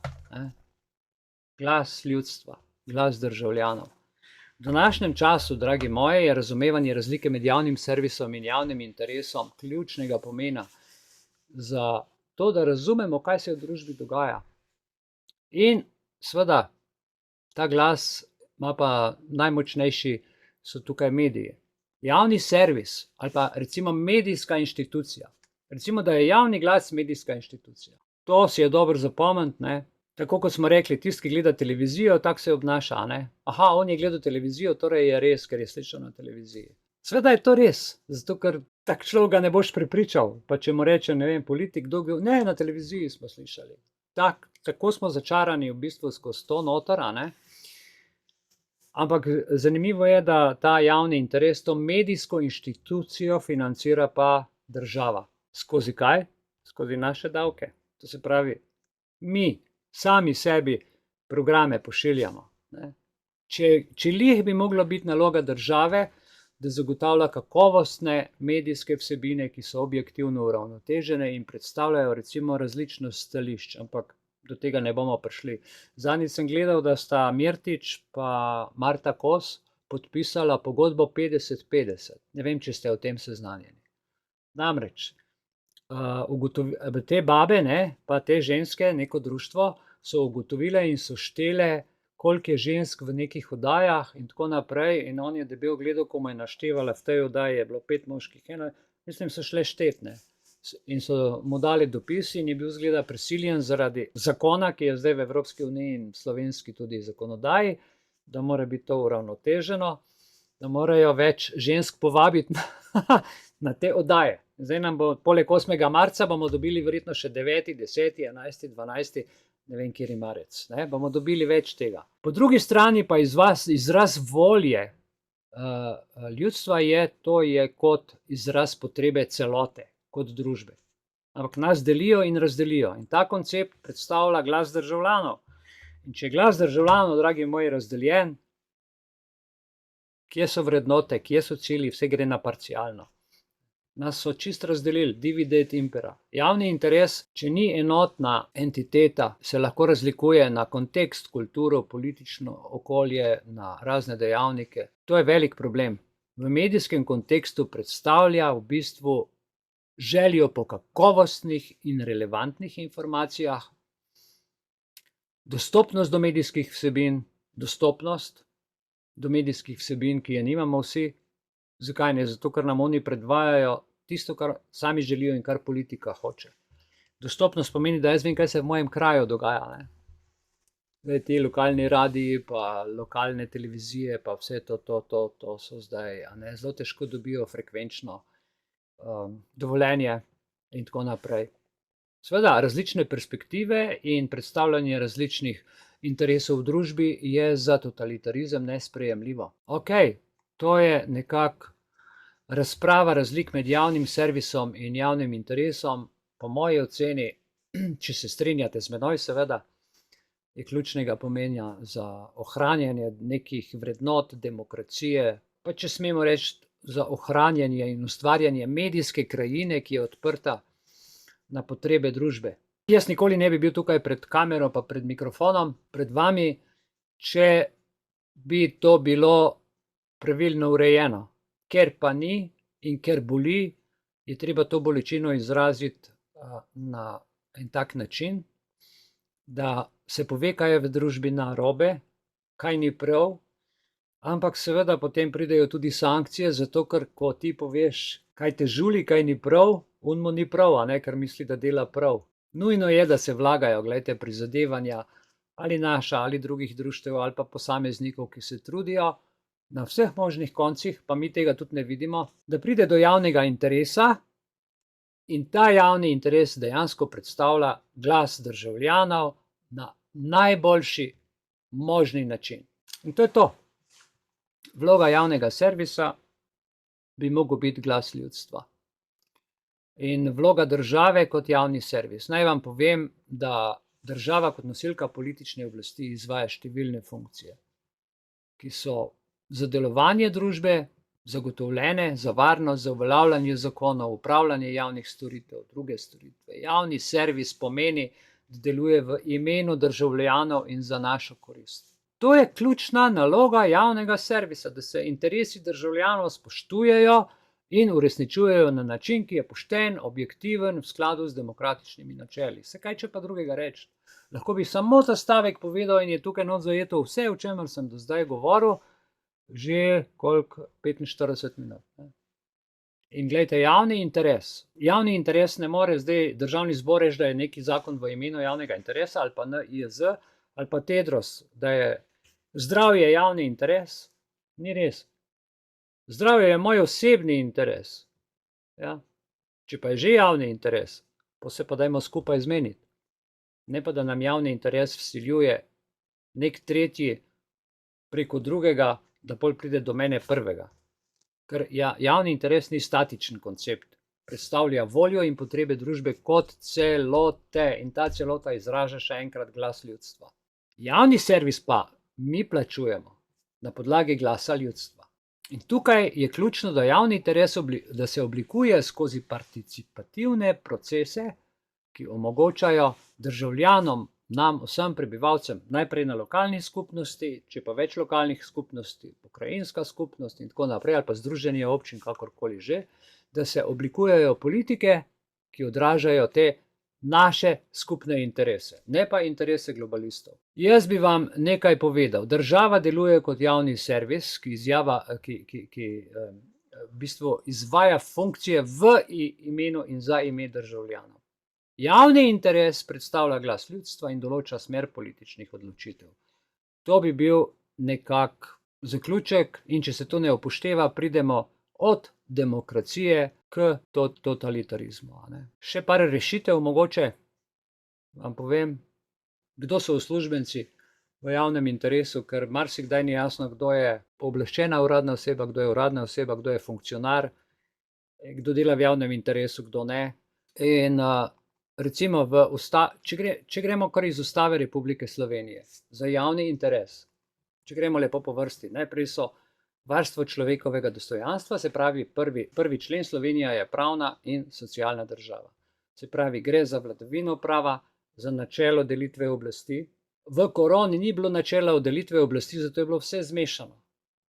Glas ljudstva, glas državljanov. V današnjem času, dragi moji, je razumevanje razlike med javnim servisom in javnim interesom ključnega pomena za to, da razumemo, kaj se v družbi dogaja. In seveda, ta glas ima pa najmočnejši so tukaj mediji. Javni servis ali pa recimo medijska inštitucija. Recimo, da je javni glas medijska inštitucija. To si je dobro zapomniti, ne? Tako kot smo rekli, tisti, ki gleda televizijo, tako se obnaša, ne? Aha, on je gledal televizijo, torej je res, ker je slišal na televiziji. Sveda je to res, zato ker tak človek ga ne boš prepričal. Pa če mu reče, ne vem, politik, ne, na televiziji smo slišali. Tako smo začarani v bistvu skozi to noter, a ne? Ampak zanimivo je, da ta javni interes, to medijsko inštitucijo financira pa država. Skozi kaj? Skozi naše davke. To se pravi, mi sami sebi programe pošiljamo. Če lih bi mogla biti naloga države, da zagotavlja kakovostne medijske vsebine, ki so objektivno uravnotežene in predstavljajo recimo različnost stališč, ampak do tega ne bomo prišli. Zadnjič sem gledal, da sta Mirtič pa Marta Kos podpisala pogodbo 50-50. Ne vem, če ste o tem seznanjeni. Namreč, te babe, ne, pa te ženske, neko društvo, so ugotovile in so štele, koliko je žensk v nekih oddajah in tako naprej, in on je debel gledal, ko mu je naštevala, v tej oddaji je bilo 5 moških, mislim, so šle štet, ne. In so mu dali dopis in je bil zgleda prisiljen zaradi zakona, ki je zdaj v Evropski uniji in slovenski tudi zakonodaji, da mora biti to uravnoteženo, da morajo več žensk povabiti na te oddaje. Zdaj nam bo, poleg 8. marca bomo dobili verjetno še 9., 10., 11., 12., ne vem, kjeri marec, ne, bomo dobili več tega. Po drugi strani pa izraz volje ljudstva to je kot izraz potrebe celote, kot družbe. Ampak nas delijo in razdelijo. In ta koncept predstavlja glas državljanov. In če je glas državljanov, dragi moji, razdeljen, kje so vrednote, kje so cilji, vse gre na parcialno. Nas so čist razdelili, divide et impera. Javni interes, če ni enotna entiteta, se lahko razlikuje na kontekst, kulturo, politično okolje, na razne dejavnike. To je velik problem. V medijskem kontekstu predstavlja v bistvu željo po kakovostnih in relevantnih informacijah, dostopnost do medijskih vsebin, ki je nimamo vsi. Zakaj ne? Zato, ker nam oni predvajajo tisto, kar sami želijo in kar politika hoče. Dostopnost pomeni, da jaz vem, kaj se v mojem kraju dogaja, ne. Zdaj, ti lokalni radiji, pa lokalne televizije, pa vse to so zdaj, ne, zelo težko dobijo frekvenčno dovoljenje in tako naprej. Seveda, različne perspektive in predstavljanje različnih interesov v družbi je za totalitarizem nesprejemljivo. Okej. To je nekako razprava razlik med javnim servisom in javnim interesom. Po moji oceni, če se strinjate z menoj, seveda, je ključnega pomena za ohranjanje nekih vrednot demokracije, pa če smemo reči, za ohranjanje in ustvarjanje medijske krajine, ki je odprta na potrebe družbe. Jaz nikoli ne bi bil tukaj pred kamero pa pred mikrofonom, pred vami, če bi to bilo pravilno urejeno. Ker pa ni in ker boli, je treba to bolečino izraziti na en tak način, da se pove, kaj je v družbi narobe, kaj ni prav, ampak seveda potem pridejo tudi sankcije, zato ker ko ti poveš, kaj te žuli, kaj ni prav, mu ni prav, a ne, ker misli, da dela prav. Nujno je, da se vlagajo, glejte, prizadevanja ali naša ali drugih društev ali pa posameznikov, ki se trudijo, na vseh možnih koncih, pa mi tega tudi ne vidimo, da pride do javnega interesa in ta javni interes dejansko predstavlja glas državljanov na najboljši možni način. In to je to. Vloga javnega servisa bi mogel biti glas ljudstva. In vloga države kot javni servis. Naj vam povem, da država kot nosilka politične oblasti izvaja številne funkcije, ki so za delovanje družbe zagotovljene, za varnost, za uveljavljanje zakonov, upravljanje javnih storitev, druge storitve. Javni servis pomeni, da deluje v imenu državljanov in za našo korist. To je ključna naloga javnega servisa, da se interesi državljanov spoštujejo in uresničujejo na način, ki je pošten, objektiven, v skladu z demokratičnimi načeli. Se kaj če pa drugega reči? Lahko bi samo ta stavek povedal in je tukaj not zajeto vse, o čemer sem do zdaj govoril, že koliko 45 minut. In gledajte, javni interes ne more zdaj državni zbor reči, da je neki zakon v imenu javnega interesa, ali pa NIJZ, ali pa Tedros, da je zdravje javni interes. Ni res. Zdravje je moj osebni interes. Ja. Če pa je že javni interes, pa se pa dajmo skupaj zmeniti. Ne pa, da nam javni interes vsiljuje nek tretji preko drugega, da pol pride do mene prvega. Ker javni interes ni statičen koncept. Predstavlja voljo in potrebe družbe kot celote in ta celota izraža še enkrat glas ljudstva. Javni servis pa mi plačujemo na podlagi glasa ljudstva. In tukaj je ključno, da javni interes da se oblikuje skozi participativne procese, ki omogočajo državljanom nam, vsem prebivalcem, najprej na lokalni skupnosti, če pa več lokalnih skupnosti, pokrajinska skupnost in tako naprej, ali pa združenje občin, kakorkoli že, da se oblikujejo politike, ki odražajo te naše skupne interese, ne pa interese globalistov. Jaz bi vam nekaj povedal. Država deluje kot javni servis, ki v bistvu izvaja funkcije v imenu in za ime državljanov. Javni interes predstavlja glas ljudstva in določa smer političnih odločitev. To bi bil nekak zaključek, in če se to ne upošteva, pridemo od demokracije k totalitarizmu. Še par rešitev mogoče vam povem, kdo so uslužbenci v javnem interesu, ker marsikdaj ni jasno, kdo je pooblaščena uradna oseba, kdo je uradna oseba, kdo je funkcionar, kdo dela v javnem interesu, kdo ne. In recimo, če gremo kar iz Ustave Republike Slovenije, za javni interes, če gremo lepo po vrsti, najprej so varstvo človekovega dostojanstva, se pravi, prvi člen: Slovenija je pravna in socialna država. Se pravi, gre za vladavino prava, za načelo delitve oblasti. V koroni ni bilo načela delitve oblasti, zato je bilo vse zmešano.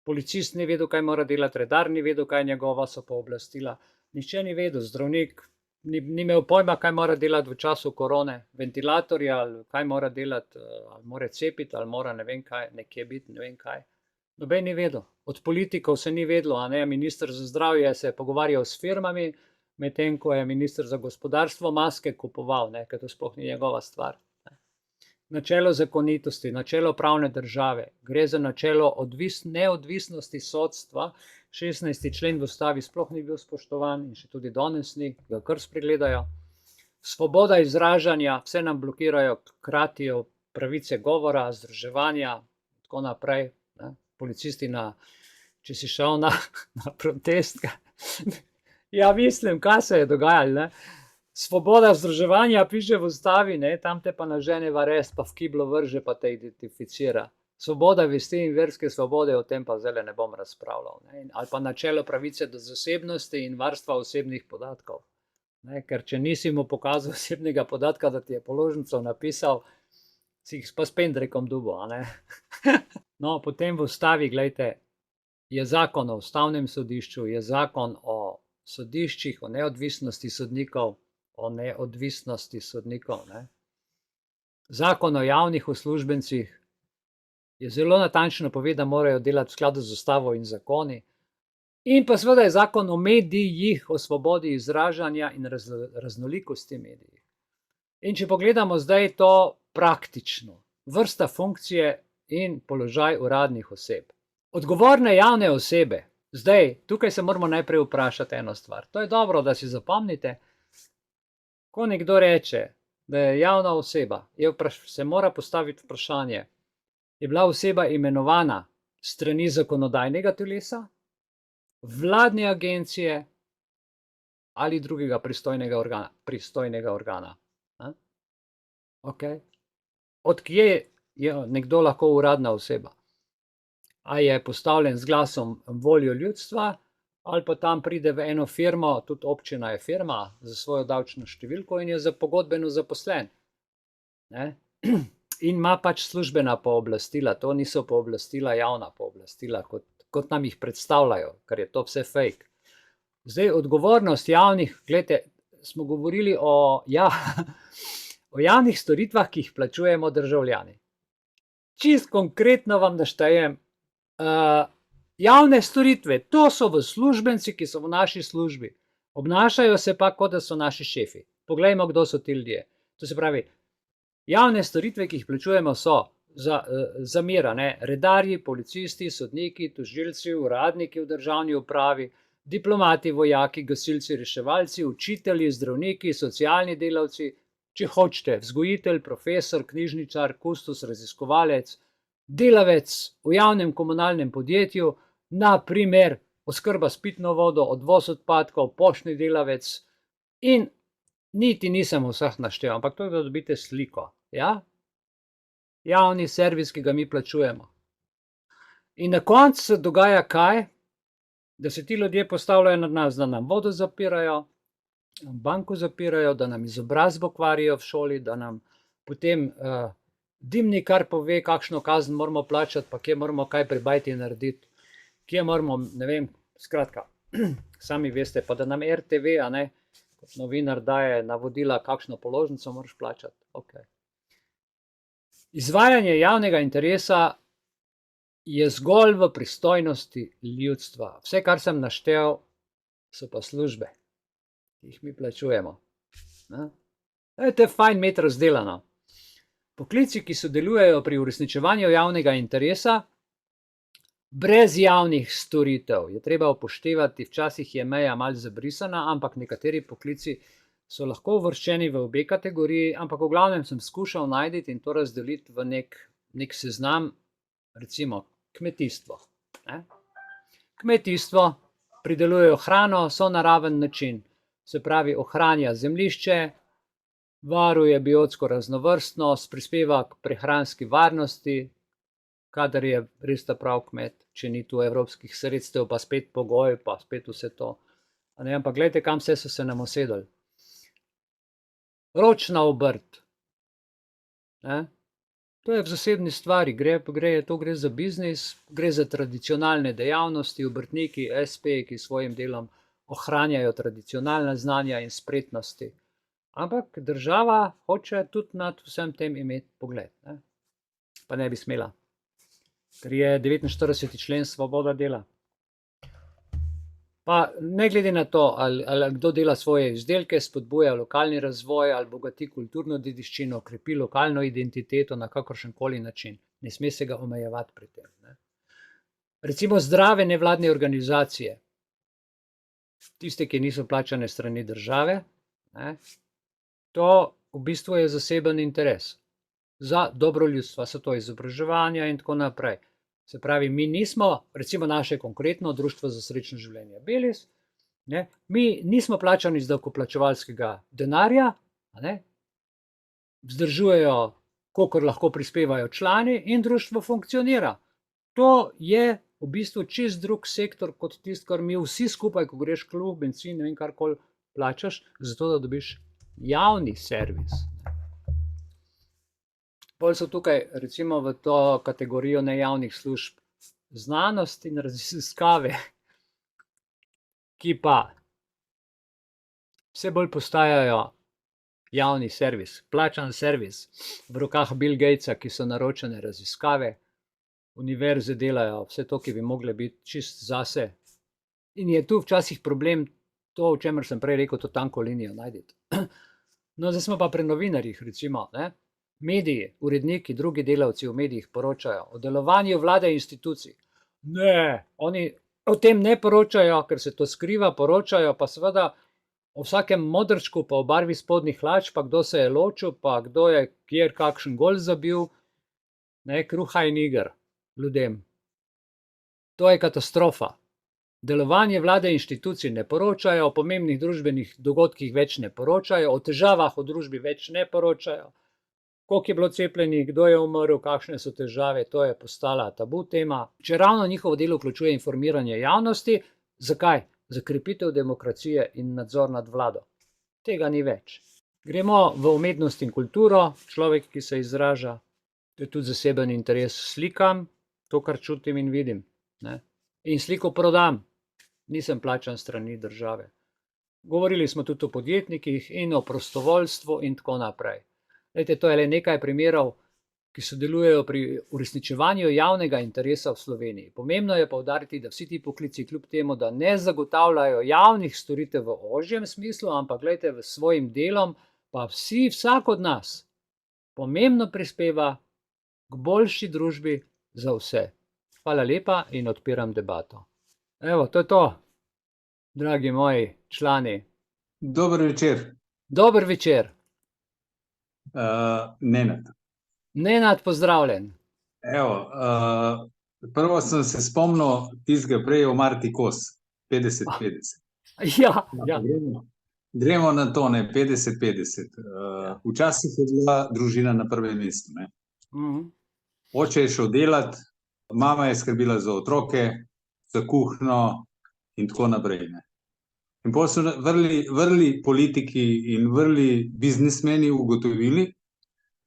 Policist ni vedel, kaj mora delati, redar ni vedel, kaj njegova so pooblastila, nihče ni vedel, zdravnik ni imel pojma, kaj mora delati v času korone, ventilatorja, ali kaj mora delati, ali mora cepiti, ali mora ne vem kaj, nekje biti, ne vem kaj. Noben ni vedel. Od politikov se ni vedelo, minister za zdravje se je pogovarjal s firmami, medtem ko je minister za gospodarstvo maske kupoval, ker to sploh ni njegova stvar. Načelo zakonitosti, načelo pravne države, gre za načelo neodvisnosti sodstva. 16. člen v Ustavi sploh ni bil spoštovan in še tudi danes ni, ga kar spregledajo. Svoboda izražanja, vse nam blokirajo, kratijo pravice govora, združevanja, tako naprej. Policisti, če si šel na protest, ja, mislim, kaj se je dogajalo, Svoboda združevanja piše v Ustavi, tam te pa nažene v arest, pa v kiblo vrže, pa te identificira. Svoboda vesti in verske svobode, o tem pa zdaj ne bom razpravljal. Ali pa načelo pravice do zasebnosti in varstva osebnih podatkov. Ker če nisi mu pokazal osebnega podatka, da ti je položnico napisal, si jih pa s pendrekom dubo. No, potem v Ustavi, gledajte, je zakon o Ustavnem sodišču, je zakon o sodiščih, o neodvisnosti sodnikov, Zakon o javnih uslužbencih je zelo natančno pove, da morajo delati v skladu z Ustavo in zakoni. In pa seveda je zakon o medijih, o svobodi izražanja in raznolikosti medijev. In če pogledamo zdaj to praktično, vrsta funkcije in položaj uradnih oseb. Odgovorne javne osebe, zdaj, tukaj se moramo najprej vprašati eno stvar. To je dobro, da si zapomnite. Ko nekdo reče, da je javna oseba, se mora postaviti vprašanje, je bila oseba imenovana strani zakonodajnega telesa, vladne agencije ali drugega pristojnega organa. Od kje je nekdo lahko uradna oseba? A je postavljen z glasom voljo ljudstva, ali pa tam pride v eno firmo, tudi občina je firma, za svojo davčno številko in je pogodbeno zaposlen. In ima pač službena pooblastila, to niso pooblastila, javna pooblastila, kot nam jih predstavljajo, ker je to vse fake. Zdaj, odgovornost javnih, gledajte, smo govorili o javnih storitvah, ki jih plačujemo državljani. Čist konkretno vam naštejem, javne storitve, to so uslužbenci, ki so v naši službi. Obnašajo se pa, kot da so naši šefi. Poglejmo, kdo so ti ljudje. To se pravi, javne storitve, ki jih plačujemo, so za mera, redarji, policisti, sodniki, tožilci, uradniki v državni upravi, diplomati, vojaki, gasilci, reševalci, učitelji, zdravniki, socialni delavci, če hočete, vzgojitelj, profesor, knjižničar, kustos, raziskovalec, delavec v javnem komunalnem podjetju, na primer oskrba s pitno vodo, odvoz odpadkov, poštni delavec, in niti nisem vseh naštel, ampak to je, da dobite sliko. Javni servis, ki ga mi plačujemo. In na koncu se dogaja kaj? Da se ti ljudje postavljajo nad nas, da nam vodo zapirajo, banko zapirajo, da nam izobrazbo kvarijo v šoli, da nam potem dimnikar pove, kakšno kazen moramo plačati, pa kje moramo kaj pri bajti narediti, kje moramo, ne vem, skratka, sami veste, pa da nam RTV, a ne, kot novinar daje navodila, kakšno položnico moraš plačati. Okay. Izvajanje javnega interesa je zgolj v pristojnosti ljudstva. Vse, kar sem naštel, so pa službe, ki jih mi plačujemo. To je fajn imeti razdelano. Poklici, ki sodelujejo pri uresničevanju javnega interesa, brez javnih storitev, je treba upoštevati, včasih je meja malo zabrisana, ampak nekateri poklici so lahko uvrščeni v obe kategoriji, ampak v glavnem sem skušal najti in to razdeliti v nek seznam, recimo kmetijstvo. Kmetijstvo pridelujejo hrano, so naraven način, se pravi ohranja zemljišče, varuje biotsko raznovrstnost, prispeva k prehranski varnosti, kadar je res ta prav kmet, če ni tu evropskih sredstev, pa spet pogoj, pa spet vse to. Ampak gledajte, kam vse so se nam usedali. Ročna obrt. To je v zasebni stvari, to gre za biznis, gre za tradicionalne dejavnosti, obrtniki, SP, ki svojim delom ohranjajo tradicionalna znanja in spretnosti. Ampak država hoče tudi nad vsem tem imeti pogled. Pa ne bi smela, ker je 49. člen svoboda dela. Pa ne glede na to, ali kdo dela svoje izdelke, spodbuja lokalni razvoj ali bogati kulturno dediščino, krepi lokalno identiteto na kakršenkoli način. Ne sme se ga omejevati pri tem. Recimo zdrave nevladne organizacije, tiste, ki niso plačane strani države, to v bistvu je zaseben interes za dobro ljudstva, so to izobraževanja in tako naprej. Se pravi, mi nismo, recimo naše konkretno Društvo za srečno življenje Belis, mi nismo plačani iz davkoplačevalskega denarja, vzdržujejo, kolikor lahko prispevajo člani in društvo funkcionira. To je v bistvu čist drug sektor kot tisto, kar mi vsi skupaj, ko greš klub, bencin, ne vem karkoli plačaš, zato da dobiš javni servis. Bolj so tukaj recimo v to kategorijo nejavnih služb znanost in raziskave, ki pa vse bolj postajajo javni servis, plačan servis v rokah Bill Gatesa, ki so naročene raziskave, univerze delajo vse to, ki bi mogle biti čist zase. In je tu včasih problem to, o čemer sem prej rekel, to tanko linijo najditi. No, zdaj smo pa pri novinarjih, recimo, mediji, uredniki, drugi delavci v medijih poročajo o delovanju vlade in institucij. Ne, oni o tem ne poročajo, ker se to skriva, poročajo pa seveda o vsakem modrčku, pa o barvi spodnjih hlač, pa kdo se je ločil, pa kdo je kjer kakšen gol zabil, kruha in iger ljudem. To je katastrofa. Delovanje vlade in inštitucij ne poročajo, o pomembnih družbenih dogodkih več ne poročajo, o težavah v družbi več ne poročajo. Koliko je bilo cepljenih, kdo je umrl, kakšne so težave, to je postala tabu tema. Če ravno njihovo delo vključuje informiranje javnosti, zakaj? Za krepitev demokracije in nadzor nad vlado. Tega ni več. Gremo v umetnost in kulturo, človek, ki se izraža, to je tudi zaseben interes, slikam to, kar čutim in vidim. In sliko prodam, nisem plačan strani države. Govorili smo tudi o podjetnikih in o prostovoljstvu in tako naprej. To je le nekaj primerov, ki sodelujejo pri uresničevanju javnega interesa v Sloveniji. Pomembno je poudariti, da vsi ti poklici, kljub temu, da ne zagotavljajo javnih storitev v ožjem smislu, ampak v svojim delom, pa vsak od nas pomembno prispeva k boljši družbi za vse. Hvala lepa in odpiram debato. Evo, to je to, dragi moji člani. Dober večer. Dober večer. Nenad. Nenad, pozdravljen. Evo, prvo sem se spomnil tistega prej o Marti Kos, 50-50. Ja. Gremo na to, 50-50. Včasih je bila družina na prvem mestu. Oče je šel delat, mama je skrbila za otroke, za kuhno in tako naprej. In potem so vrli politiki in vrli biznismeni ugotovili,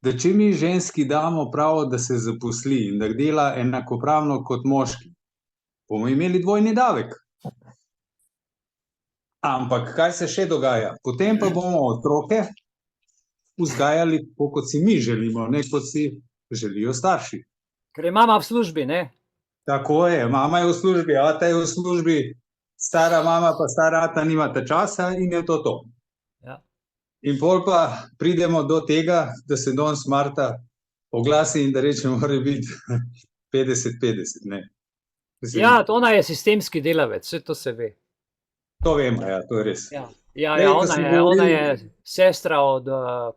da če mi ženski damo pravo, da se zaposli in da dela enakopravno kot moški, bomo imeli dvojni davek. Ampak kaj se še dogaja? Potem pa bomo otroke vzgajali tako, kot si mi želimo, ne kot si želijo starši. Ker je mama v službi, ne? Tako je, mama je v službi, ata je v službi, stara mama pa stara ata nimata časa in je to. Ja. In pol pa pridemo do tega, da se danes Marta oglasi in da reče, mora biti 50-50, ne. Ja, ona je sistemski delavec, vse to se ve. To vemo, ja, to je res. Ja, ona je sestra od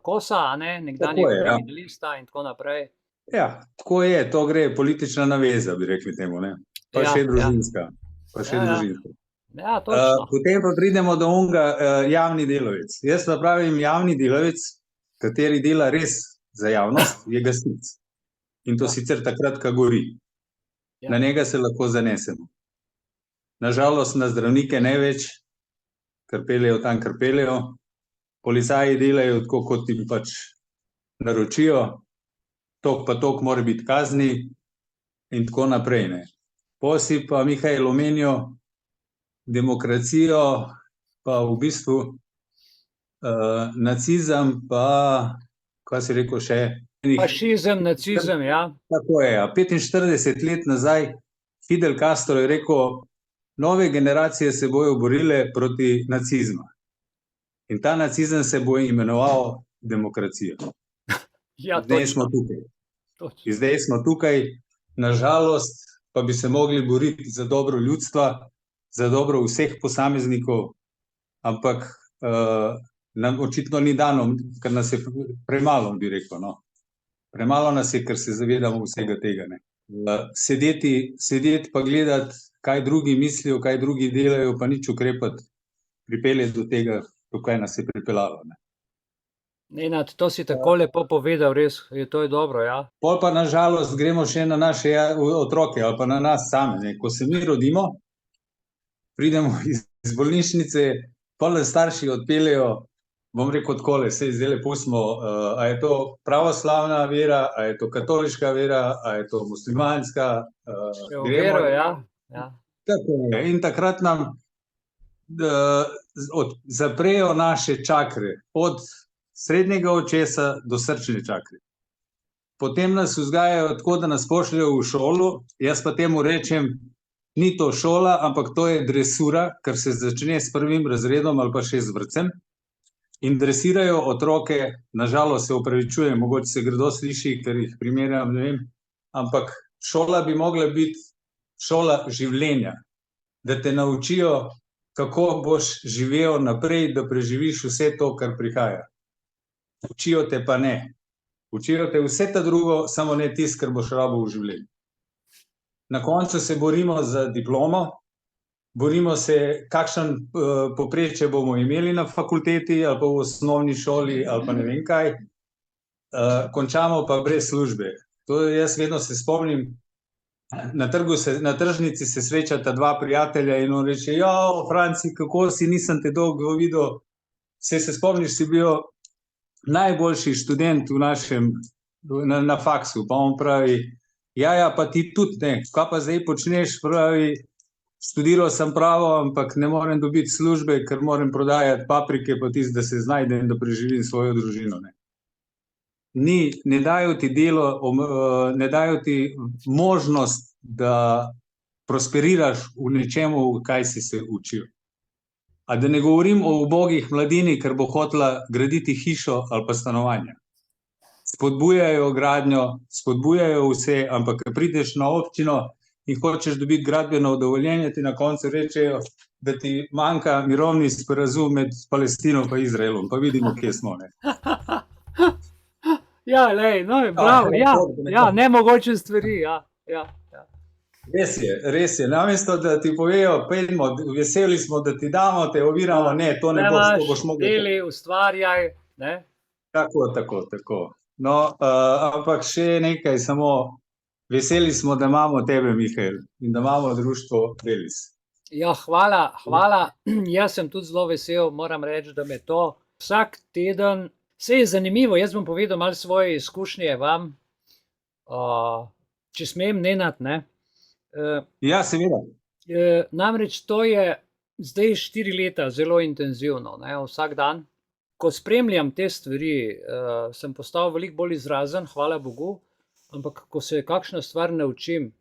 Kosa, nekdanjega kriminalista in tako naprej. Ja, tako je, to gre politična naveza, bi rekli temu, ne. Pa še družinska. Ja, točno. Potem pa pridemo do onega javni delavec. Jaz pa pravim, javni delavec, kateri dela res za javnost, je gasilec. In to sicer takrat, ko gori. Na njega se lahko zanesemo. Nažalost, na zdravnike ne več, ker peljejo tam, ker peljejo. Policaji delajo tako, kot jim pač naročijo. Tok pa tok mora biti kazni in tako naprej, ne. Pol si pa Mihajl omenil demokracijo, pa v bistvu nacizem, pa kaj si rekel še? Fašizem, nacizem, ja. Tako je, 45 let nazaj Fidel Castro je rekel, nove generacije se bojo borile proti nacizmu. In ta nacizem se bo imenoval demokracija. Zdaj smo tukaj. Zdaj smo tukaj, nažalost, pa bi se mogli boriti za dobro ljudstva, za dobro vseh posameznikov, ampak nam očitno ni dano, ker nas je premalo, bi rekel, no. Premalo nas je, ker se zavedamo vsega tega, ne. Sedeti pa gledati, kaj drugi mislijo, kaj drugi delajo, pa nič ukrepati, pripelje do tega, do kaj nas je pripeljalo, ne. Nenad, to si tako lepo povedal, res, to je dobro, ja. Pol pa nažalost gremo še na naše otroke ali pa na nas same, ne. Ko se mi rodimo, pridemo iz bolnišnice, pol nas starši odpeljejo, bom rekel takole, saj zdajle pustimo, a je to pravoslavna vera, a je to katoliška vera, a je to muslimanska. Vero, ja. Tako je. In takrat nam zaprejo naše čakre, od srednjega očesa do srčne čakre. Potem nas vzgajajo tako, da nas pošljejo v šolo, jaz pa temu rečem, ni to šola, ampak to je dresura, ker se začne s 1. razredom ali pa še z vrtcem. In dresirajo otroke, nažalost se opravičujem, mogoče se grdo sliši, ker jih primerjam, ne vem, ampak šola bi mogla biti šola življenja, da te naučijo, kako boš živel naprej, da preživiš vse to, kar prihaja. Učijo te pa ne. Učijo te vse ta drugo, samo ne tisto, kar boš rabil v življenju. Na koncu se borimo za diplomo, borimo se, kakšen povprečje bomo imeli na fakulteti ali pa v osnovni šoli ali pa ne vem kaj, končamo pa brez službe. To jaz vedno se spomnim, na tržnici se srečata dva prijatelja in on reče, Franci, kako si, nisem te dolgo videl, se spomniš, si bil najboljši študent v našem, na faksu, pa on pravi, ja, pa ti tudi ne, kaj pa zdaj počneš, pravi, študiral sem pravo, ampak ne morem dobiti službe, ker moram prodajati paprike, pa tisto, da se znajdem, da preživim svojo družino, ne. Ne dajo ti delo, ne dajo ti možnost, da prosperiraš v nečemu, kaj si se učil. A da ne govorim o ubogih mladini, ker bo hotela graditi hišo ali pa stanovanja. Spodbujajo gradnjo, spodbujajo vse, ampak ko prideš na občino in hočeš dobiti gradbeno dovoljenje, ti na koncu rečejo, da ti manjka mirovni sporazum med Palestino pa Izraelom, pa vidimo, kje smo, ne. Ja, lej, no, prav, ja, nemogoče stvari, ja. Res je, namesto da ti povejo, pojdimo, veseli smo, da ti damo, te oviramo, ne, to ne boš mogel. Deli, ustvarjaj, ne. Tako. No, ampak še nekaj, samo veseli smo, da imamo tebe, Mihajl, in da imamo društvo Velis. Ja, hvala, jaz sem tudi zelo vesel, moram reči, da me to vsak teden Saj je zanimivo, jaz bom povedal malo svoje izkušnje vam, če smem, Nenad, ne. Ja, seveda. Namreč to je zdaj 4 leta zelo intenzivno, ne, vsak dan. Ko spremljam te stvari, sem postal veliko bolj izrazen, hvala Bogu, ampak ko se kakšno stvar naučim,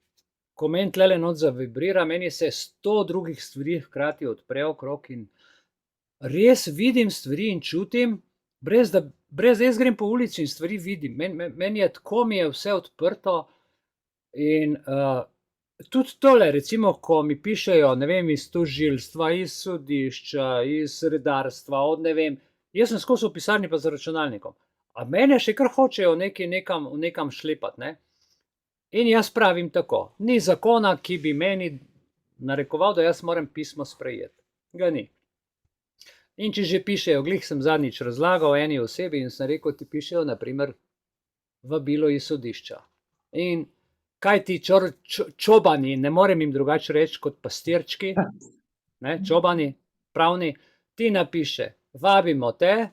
ko meni tlele not zavibrira, meni se 100 drugih stvari hkrati odpre okrog in res vidim stvari in čutim, brez jaz grem po ulici in stvari vidim. Meni je tako, mi je vse odprto in tudi tole, recimo, ko mi pišejo, ne vem, iz tožilstva, iz sodišča, iz redarstva, od ne vem, jaz sem skozi v pisarni pa za računalnikom, a mene še kar hočejo nekam šlepati, ne. In jaz pravim tako, ni zakona, ki bi meni narekoval, da jaz moram pismo sprejeti. Ga ni. In če že pišejo, glih sem zadnjič razlagal eni osebi in sem rekel, ti pišejo na primer vabilo iz sodišča. In kaj ti čobani, ne morem jim drugače reči kot pastirčki, ne, čobani, pravni, ti napiše, vabimo te,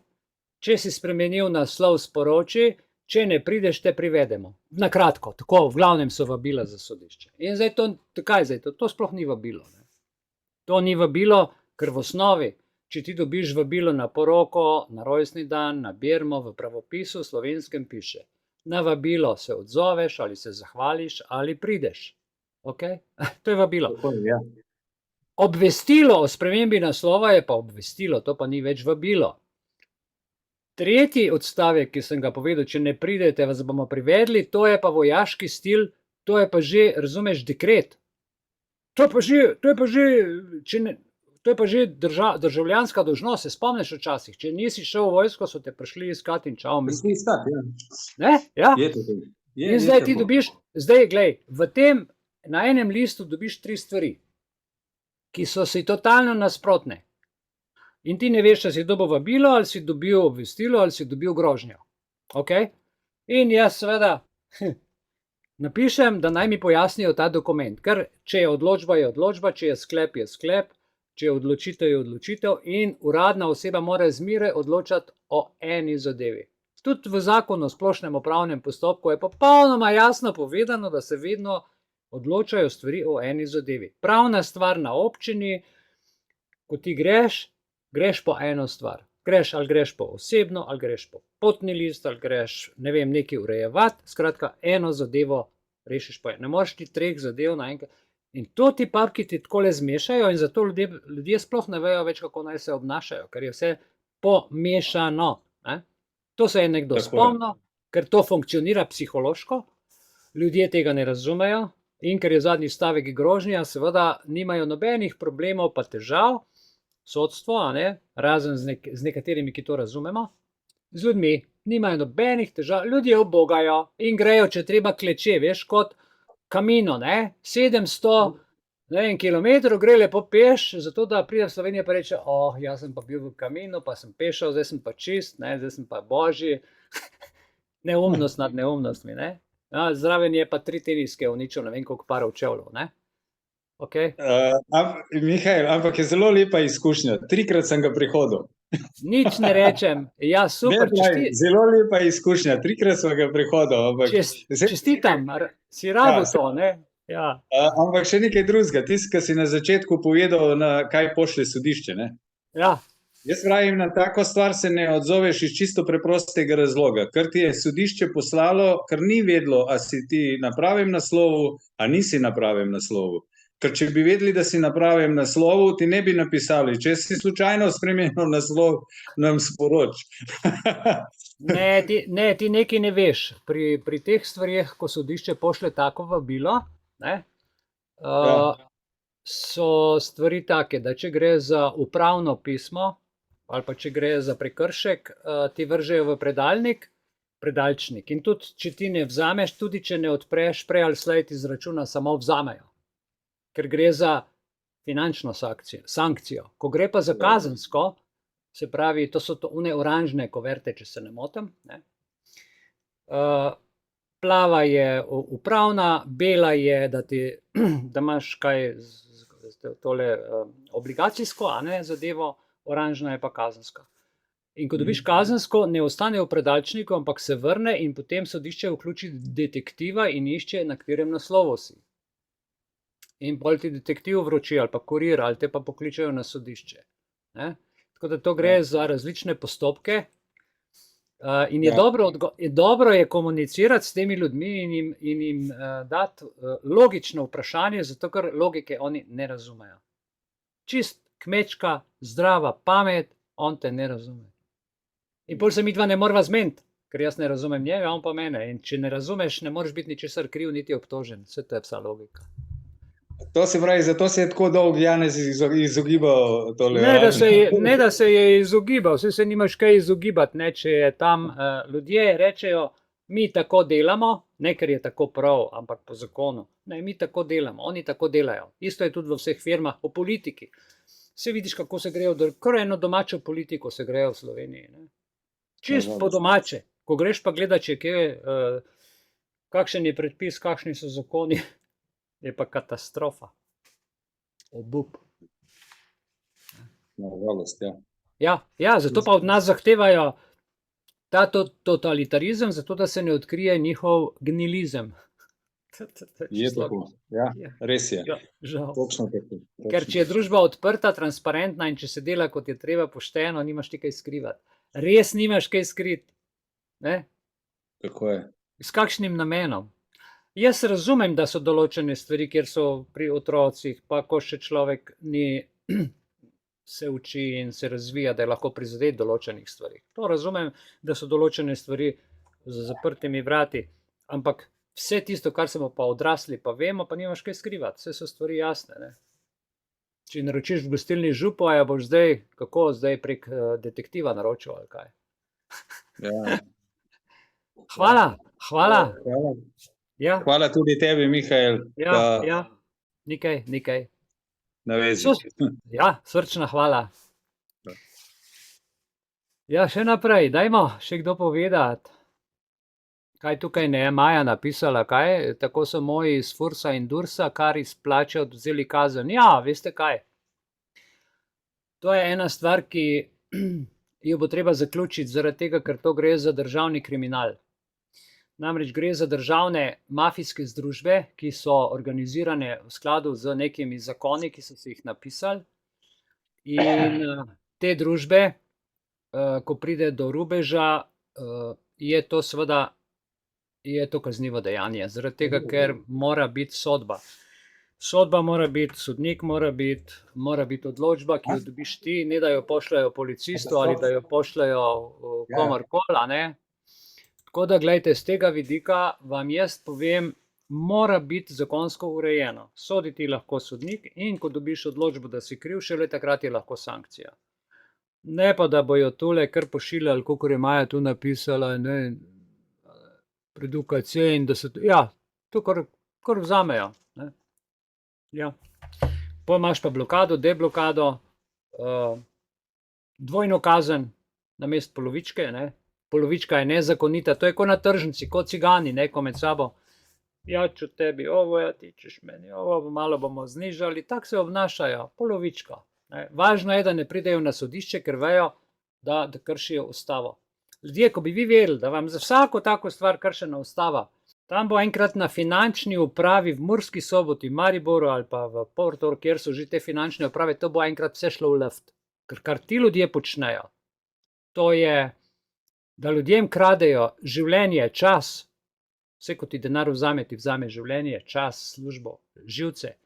če si spremenil naslov, sporoči, če ne prideš, te privedemo. Na kratko, tako, v glavnem so vabila za sodišče. In zdaj to, kaj zdaj to? To sploh ni vabilo, ne. To ni vabilo, ker v osnovi, če ti dobiš vabilo na poroko, na rojstni dan, na birmo, v pravopisu slovenskem piše, na vabilo se odzoveš, ali se zahvališ, ali prideš. Ok? To je vabilo. Obvestilo o spremembi naslova je pa obvestilo, to pa ni več vabilo. Tretji odstavek, ki sem ga povedal, če ne pridete, vas bomo privedli, to je pa vojaški stil, to je pa že, razumeš, dekret. To je pa že državljanska dolžnost, se spomniš včasih, če nisi šel v vojsko, so te prišli iskati in čau. Prišli iskati, ja. Ne, ja. In zdaj ti dobiš, zdaj glej, v tem, na enem listu dobiš 3 stvari, ki so si totalno nasprotne. In ti ne veš, ali si dobil vabilo, ali si dobil obvestilo, ali si dobil grožnjo. Ok? In jaz seveda napišem, da naj mi pojasnijo ta dokument, ker če je odločba, če je sklep, če je odločitev in uradna oseba mora zmeraj odločati o eni zadevi. Tudi v zakonu o splošnem upravnem postopku je popolnoma jasno povedano, da se vedno odločajo stvari o eni zadevi. Pravna stvar na občini, ko ti greš po eno stvar. Ali greš po osebno, ali greš po potni list, ali greš, ne vem, nekaj urejevati, skratka, eno zadevo rešiš po eno. Ne moreš ti 3 zadev naenkrat. In to ti papki ti takole zmešajo in zato ljudje sploh ne vejo več, kako naj se obnašajo, ker je vse pomešano. To se je nekdo spomnil, ker to funkcionira psihološko, ljudje tega ne razumejo in ker je zadnji stavek grožnja, seveda nimajo nobenih problemov pa težav, sodstvo, razen z nekaterimi, ki to razumemo, z ljudmi nimajo nobenih težav, ljudje ubogajo in grejo, če treba kleče, veš, kot Camino, 700 kilometrov gre lepo peš, zato da pride v Slovenijo pa reče, jaz sem pa bil v Camino, pa sem pešal, zdaj sem pa čist, zdaj sem pa božji. Neumnost nad neumnostmi, zraven je pa 3 teniske uničil, ne vem koliko parov čevljev, Okay. Mihajl, ampak je zelo lepa izkušnja. 3-krat sem ga prehodil. Nič ne rečem. Ja, super. Zelo lepa izkušnja. 3-krat sem ga prehodil. Čestitam, si rado to, ne? Ja. Ampak še nekaj drugega. Tisti, ki si na začetku povedal, kaj pošlje sodišče, ne? Ja. Jaz pravim, na tako stvar se ne odzoveš iz čisto preprostega razloga, ker ti je sodišče poslalo, ker ni vedlo, a si ti na pravem naslovu, a nisi na pravem naslovu. Ker če bi vedeli, da si na pravem naslovu, ti ne bi napisali, če si slučajno spremenil naslov, nam sporoč. Ne, ti nekaj ne veš. Pri teh stvarih, ko sodišče pošlje tako vabilo, so stvari take, da če gre za upravno pismo ali pa če gre za prekršek, ti vržejo v predalčnik. In tudi, če ti ne vzameš, tudi če ne odpreš, prej ali slej ti z računa samo vzamejo. Ker gre za finančno sankcijo. Ko gre pa za kazensko, se pravi, to so one oranžne koverte, če se ne motim, plava je upravna, bela je, da imaš kaj tole obligacijsko, zadevo, oranžna je pa kazenska. In ko dobiš kazensko, ne ostane v predalčniku, ampak se vrne in potem sodišče vključi detektiva in išče, na katerem naslovu si. In pol ti detektiv vroči ali pa kurir ali te pa pokličejo na sodišče. Ne? Tako da to gre za različne postopke. In dobro je komunicirati s temi ljudmi in jim dati logično vprašanje, zato ker logike oni ne razumejo. Čist kmečka, zdrava pamet, on te ne razume. In pol se midva ne morava zmeniti, ker jaz ne razumem njega, on pa mene. In če ne razumeš, ne moreš biti ničesar kriv, niti obtožen. Vse to je vsa logika. To se pravi, zato se je tako dolg Janez izogibal tole. Ne, da se je izogibal, vse se nimaš kaj izogibati, ne, če je tam ljudje rečejo, mi tako delamo, ne ker je tako prav, ampak po zakonu. Ne, mi tako delamo, oni tako delajo. Isto je tudi v vseh firmah, v politiki. Vse vidiš, kako se grejo, kar eno domačo politiko se grejo v Sloveniji. Ne. Čist po domače. Ko greš pa gledati, kakšen je predpis, kakšni so zakoni, je pa katastrofa. Obup. Ja, zato pa od nas zahtevajo ta totalitarizem, zato da se ne odkrije njihov gnilizem. Je tako. Ja, res je. Ja, žal. Točno tako. Ker če je družba odprta, transparentna in če se dela, kot je treba, pošteno, nimaš ti kaj skrivati. Res nimaš kaj skriti. Ne? Tako je. S kakšnim namenom? Jaz razumem, da so določene stvari, kjer so pri otrocih, pa ko še človek se uči in se razvija, da je lahko prizadet določenih stvari. To razumem, da so določene stvari za zaprtimi vrati, ampak vse tisto, kar smo pa odrasli, pa vemo, pa nimaš kaj skrivati. Vse so stvari jasne. Ne? Če naročiš v gostilni župo, a boš zdaj prek detektiva naročil ali kaj. Ja. Hvala. Ja. Hvala tudi tebi, Mihael. Ja. Nikaj. Na vezi. Ja, srčna hvala. Ja, še naprej, dajmo še kdo povedati. Kaj tukaj ne je Maja napisala, kaj? Tako so moji iz Fursa in Dursa, kar izplačajo, odvzeli kazen. Ja, veste kaj? To je ena stvar, ki jo bo treba zaključiti, zaradi tega, ker to gre za državni kriminal. Namreč gre za državne mafijske združbe, ki so organizirane v skladu z nekimi zakoni, ki so si jih napisali. In te družbe, ko pride do rubeža, je to seveda kaznivo dejanje. Zaradi tega, ker mora biti sodba. Sodba mora biti, sodnik mora biti odločba, ki jo dobiš ti, ne da jo pošljajo policistu ali da jo pošljajo komorkoli, ne. Tako da, gledajte, z tega vidika vam jaz povem, mora biti zakonsko urejeno. Soditi lahko sodnik in ko dobiš odločbo, da si kriv, šele takrat je lahko sankcija. Ne pa, da bojo tule kar pošiljali, kakor je Maja tu napisala, ne, pred UKC in da se, ja, to kar vzamejo. Ne. Ja. Potem imaš pa blokado, deblokado, dvojno kazen namesto polovičke, ne. Polovička je nezakonita, to je kot na tržnici, kot cigani, neko med sabo. Ja, če tebi ovo, ja, ti češ meni ovo, malo bomo znižali, tako se obnašajo, polovička. Ne. Važno je, da ne pridejo na sodišče, ker vejo, da kršijo ustavo. Ljudje, ko bi vi vedeli, da vam za vsako tako stvar kršena ustava, tam bo enkrat na finančni upravi v Murski Soboti, Mariboru ali pa v Portorožu, kjer so že te finančne uprave, to bo enkrat vse šlo v luft. Ker kar ti ljudje počnejo, to je, da ljudem kradejo življenje, čas, vse, ko ti denar vzame, ti vzame življenje, čas, službo, živce.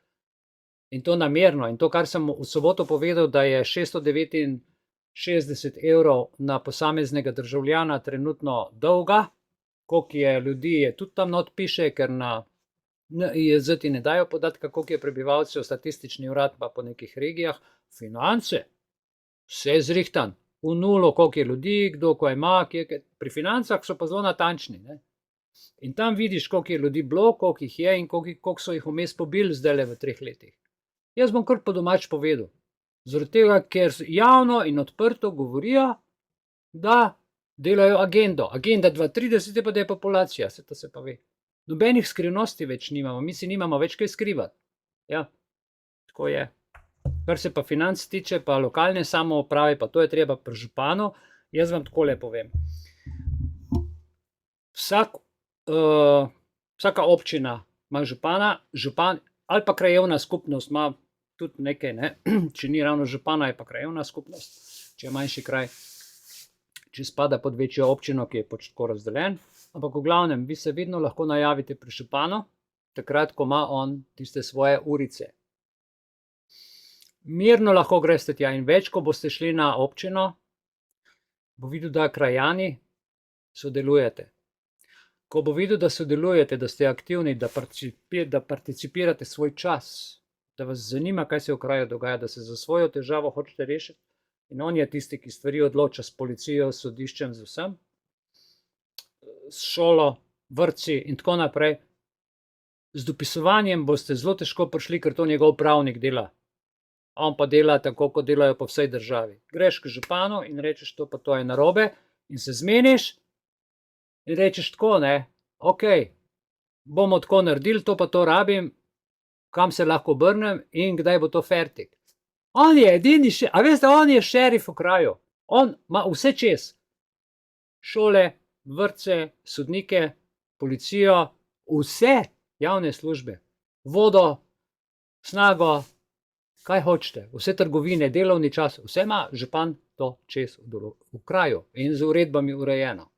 In to namerno. In to, kar sem v soboto povedal, da je 669 evrov na posameznega državljana trenutno dolga, koliko je ljudi, je tudi tam not piše, ker na NIJZ ti ne dajo podatka, koliko je prebivalcev, statistični urad pa po nekih regijah, finance, vse zrihtan. V nulo, koliko je ljudi, kdo ko ima, pri financah so pa zelo natančni. Ne? In tam vidiš, koliko je ljudi bilo, koliko jih je in koliko so jih vmes pobili zdajle v 3 letih. Jaz bom kar po domač povedal. Zaradi tega, ker javno in odprto govorijo, da delajo agendo. Agenda 2030 je pa depopulacija, se to se pa ve. Nobenih skrivnosti več nimamo, mi si nimamo več kaj skrivati. Ja, tako je. Kar se pa financ tiče, pa lokalne samouprave, pa to je treba pri županu, Jaz vam takole povem. Vsaka občina ima župana, župan ali pa krajevna skupnost ima tudi nekaj, ne? Če ni ravno župana, je pa krajevna skupnost, če je manjši kraj, če spada pod večjo občino, ki je pač tako razdeljen. Ampak v glavnem, vi se vedno lahko najavite pri županu, takrat, ko ima on tiste svoje urice. Mirno lahko greste tja in več, ko boste šli na občino, bo videl, da krajani sodelujete. Ko bo videl, da sodelujete, da ste aktivni, da participirate svoj čas, da vas zanima, kaj se v kraju dogaja, da se za svojo težavo hočete rešiti, in on je tisti, ki stvari odloča s policijo, s sodiščem, z vsem, s šolo, vrtci in tako naprej. Z dopisovanjem boste zelo težko prišli, ker to njegov pravnik dela. On pa dela tako, kot delajo po vsej državi. Greš k županu in rečeš, to pa to je narobe, in se zmeniš in rečeš tako, ne, ok, bomo tako naredili, to pa to rabim, kam se lahko obrnem in kdaj bo to fertik. On je edini, a veste, on je šerif v kraju. On ima vse čez. Šole, vrtce, sodnike, policijo, vse javne službe, vodo, snago, kaj hočete, vse trgovine, delovni čas, vse ima župan to čez v kraju in z uredbami urejeno.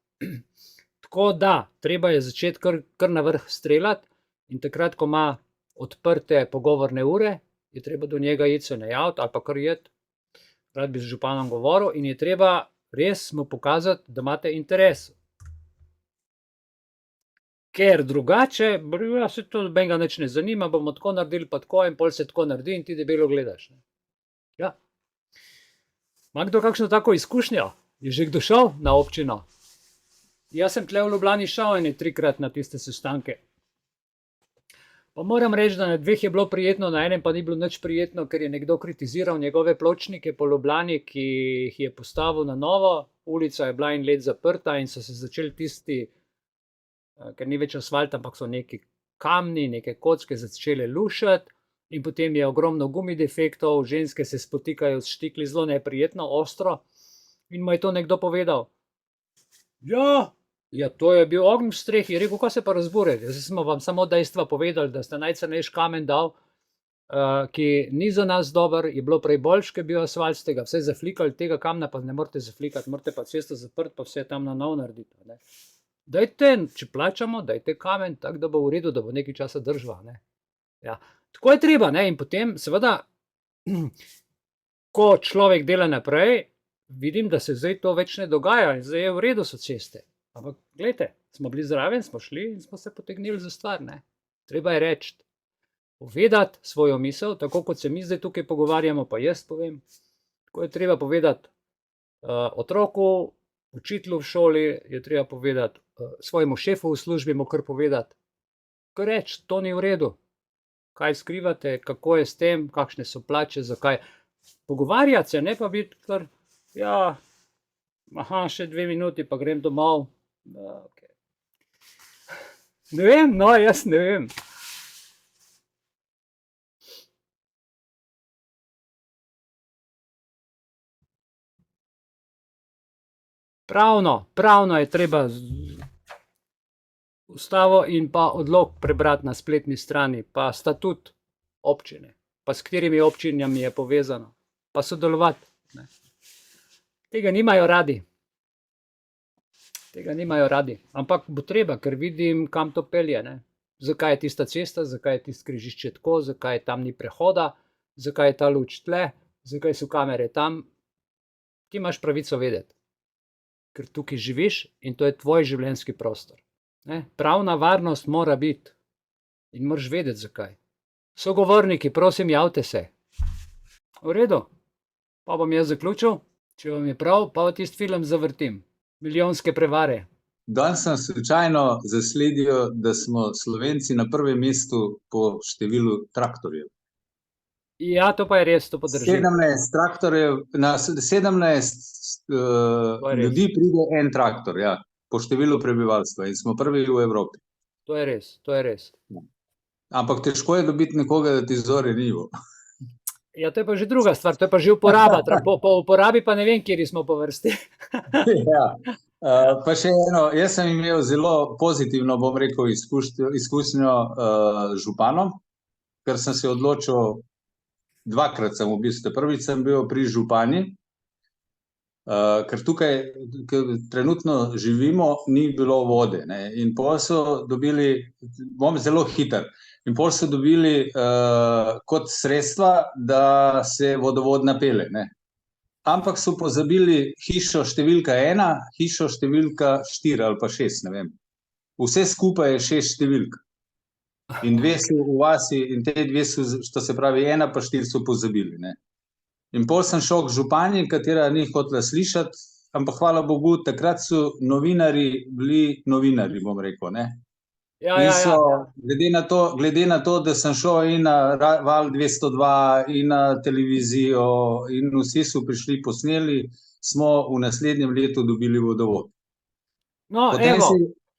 Tako da, treba je začeti kar na vrh streljati in takrat, ko ima odprte pogovorne ure, je treba do njega iti se najaviti ali pa kar iti, rad bi z županom govoril in je treba res mu pokazati, da imate interes. Ker drugače, se to nobenega nič ne zanima, bomo tako naredili pa tako in pol se tako naredi in ti debelo gledaš. Ja. Ima kdo kakšno tako izkušnjo? Je že kdo šel na občino? Jaz sem tle v Ljubljani šel 3-krat na tiste sestanke. Pa moram reči, da na 2 je bilo prijetno, na enem pa ni bilo nič prijetno, ker je nekdo kritiziral njegove pločnike po Ljubljani, ki jih je postavil na novo. Ulica je bila 1 let zaprta in so se začeli tisti, ker ni več asfalt, ampak so neki kamni, neke kocke začele lušati in potem je ogromno gumidefektov, ženske se spotikajo s štikli, zelo neprijetno, ostro. In mu je to nekdo povedal. Ja, to je bil ogenj v strehi. Je rekel, kaj se pa razburjate? Zdaj smo vam samo dejstva povedali, da ste najcenejši kamen dal, ki ni za nas dober, je bilo prej boljš, ker je bil asfalt, ste ga vse zaflikali, tega kamna pa ne morete zaflikati, morate pa cesto zaprti, pa vse tam na nov narediti. Dajte, če plačamo, dajte kamen, tako da bo v redu, da bo nekaj časa držal. Ja. Tako je treba, ne? In potem, seveda, ko človek dela naprej, vidim, da se zdaj to več ne dogaja in zdaj je v redu so ceste. Ampak, gledajte, smo bili zraven, smo šli in smo se potegnili za stvar, ne? Treba je reči, povedati svojo misel, tako kot se mi zdaj tukaj pogovarjamo, pa jaz povem. Tako je treba povedati otroku, učitelju v šoli, je treba povedati svojemu šefu v službi, mu kar povedati. Kar reči, to ni v redu. Kaj skrivate, kako je s tem, kakšne so plače, zakaj. Pogovarjati se, ne pa biti kar, ja, še 2 minuti, pa grem domov. Okay. Ne vem, no, jaz ne vem. Pravno je treba ustavo in pa odlok prebrati na spletni strani, pa statut občine, pa s katerimi občinami je povezano, pa sodelovati. Tega nimajo radi. Ampak bo treba, ker vidim, kam to pelje. Zakaj je tista cesta, zakaj je tisto križišče tako, zakaj tam ni prehoda, zakaj je ta luč tle, zakaj so kamere tam. Ti imaš pravico vedeti, ker tukaj živiš in to je tvoj življenjski prostor. Pravna varnost mora biti in moraš vedeti, zakaj. Sogovorniki, prosim, javite se. V redu, pa bom jaz zaključil. Če vam je prav, pa tisti film zavrtim. Milijonske prevare. Danes sem slučajno zasledil, da smo Slovenci na prvem mestu po številu traktorjev. Ja, to pa je res, to pa drži. 17 traktorjev, na 17 ljudi pride en traktor, ja, po številu prebivalstva in smo prvi v Evropi. To je res. Ampak težko je dobiti nekoga, da ti zori njivo. Ja, to je pa že druga stvar, to je pa že uporaba. Po uporabi pa ne vem, kjer smo po vrsti. Ja. Pa še eno, jaz sem imel zelo pozitivno, bom rekel, izkušnjo županom, ker sem se odločil, dvakrat sem v bistvu. Prvič sem bil pri župani, ker tukaj, ker trenutno živimo, ni bilo vode. Ne? In pol so dobili, bom zelo hiter, in pol so dobili kot sredstva, da se vodovod napelje. Ne? Ampak so pozabili hišo številka 1, hišo številka 4 ali pa 6, ne vem. Vse skupaj je 6 številk. In 2 so v vasi, in te 2 so, što se pravi, 1 pa 4 so pozabili. Ne? In pol sem šel k županji, katera ni hotela slišati, ampak hvala Bogu, takrat so novinari bili novinari, bom rekel. Ne? Ja. Glede na to, da sem šel in na Val 202 in na televizijo in vsi so prišli posneli, smo v naslednjem letu dobili vodovod. No, evo.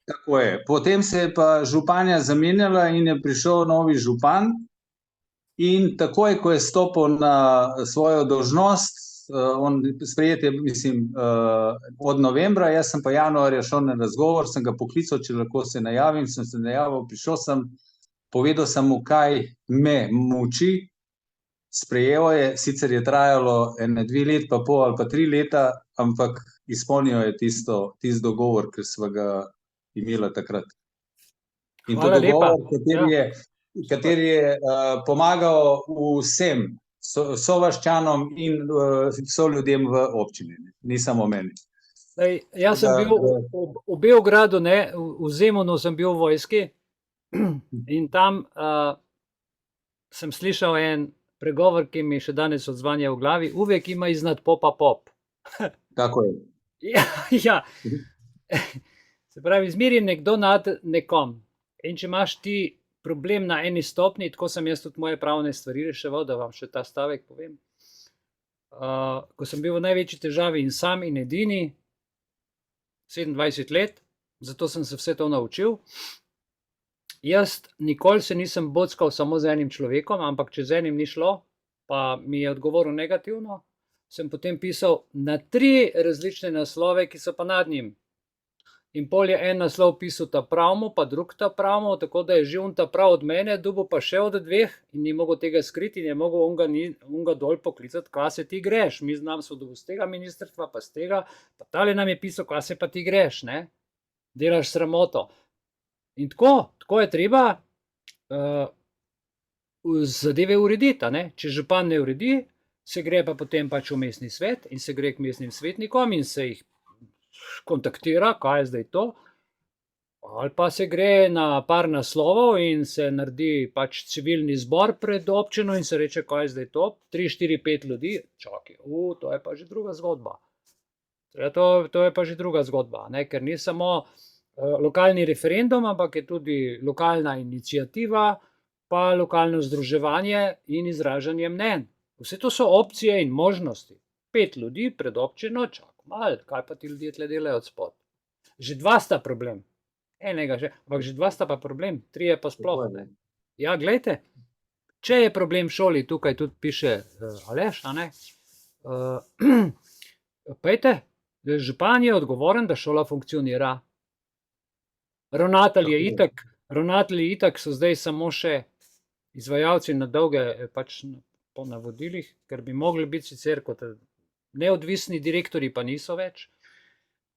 Tako je. Potem se je pa županja zamenjala in je prišel novi župan in takoj, ko je stopil na svojo dolžnost, on sprejet je, mislim, od novembra, jaz sem pa januarja šel na razgovor, sem ga poklical, če lahko se najavim, sem se najavil, prišel sem, povedal sem mu, kaj me muči, sprejel je, sicer je trajalo 2 let pa pol ali pa 3 leta, ampak izpolnil je tisti dogovor, ker sva ga imela takrat. In to dogovor, kateri je pomagal vsem, sovaščanom in soljudem v občini, ni samo meni. Jaz sem bil v Beogradu, v Zemunu sem bil v vojski in tam sem slišal en pregovor, ki mi še danes odzvanja v glavi, uvek ima iznad popa pop. Tako je. Ja. Se pravi, zmeri nekdo nad nekom. In če imaš ti problem na eni stopni, tako sem jaz tudi moje pravne stvari reševal, da vam še ta stavek povem. Ko sem bil v največji težavi in sam in edini, 27 let, zato sem se vse to naučil. Jaz nikoli se nisem bockal samo z enim človekom, ampak če z enim ni šlo, pa mi je odgovoril negativno, sem potem pisal na 3 različne naslove, ki so pa nad njim. In pol je en naslov pisal ta pravmu, pa drug ta pravmu, tako da je že on ta prav od mene, dobil pa še od 2 in ni mogel tega skriti in je mogel onga dol poklicati, kva se ti greš. Mi znam se dobil z tega ministrstva, pa z tega, pa tale nam je pisal, kva se pa ti greš, ne? Delaš sramoto. In tako je treba zadeve urediti, ne? Če župan ne uredi, se gre pa potem pač v mestni svet in se gre k mestnim svetnikom in se jih kontaktira, kaj je zdaj to, ali pa se gre na par naslovov in se naredi pač civilni zbor pred občino in se reče, kaj je zdaj to, 3, 4, 5 ljudi, čakaj, to je pa že druga zgodba. To je pa že druga zgodba, ne? Ker ni samo lokalni referendum, ampak je tudi lokalna iniciativa, pa lokalno združevanje in izražanje mnenj. Vse to so opcije in možnosti. 5 ljudi pred občino, čakaj. Kaj pa ti ljudje tle delajo od spod? Že 2 sta problem. Enega že, ampak že 2 sta pa problem, 3 je pa sploh. Ja, glejte, če je problem v šoli, tukaj tudi piše Aleš, a ne? Pejte, župan je odgovoren, da šola funkcionira. Ravnatelji itak so zdaj samo še izvajalci na dolge pač po navodilih, ker bi mogli biti sicer kot neodvisni direktori pa niso več.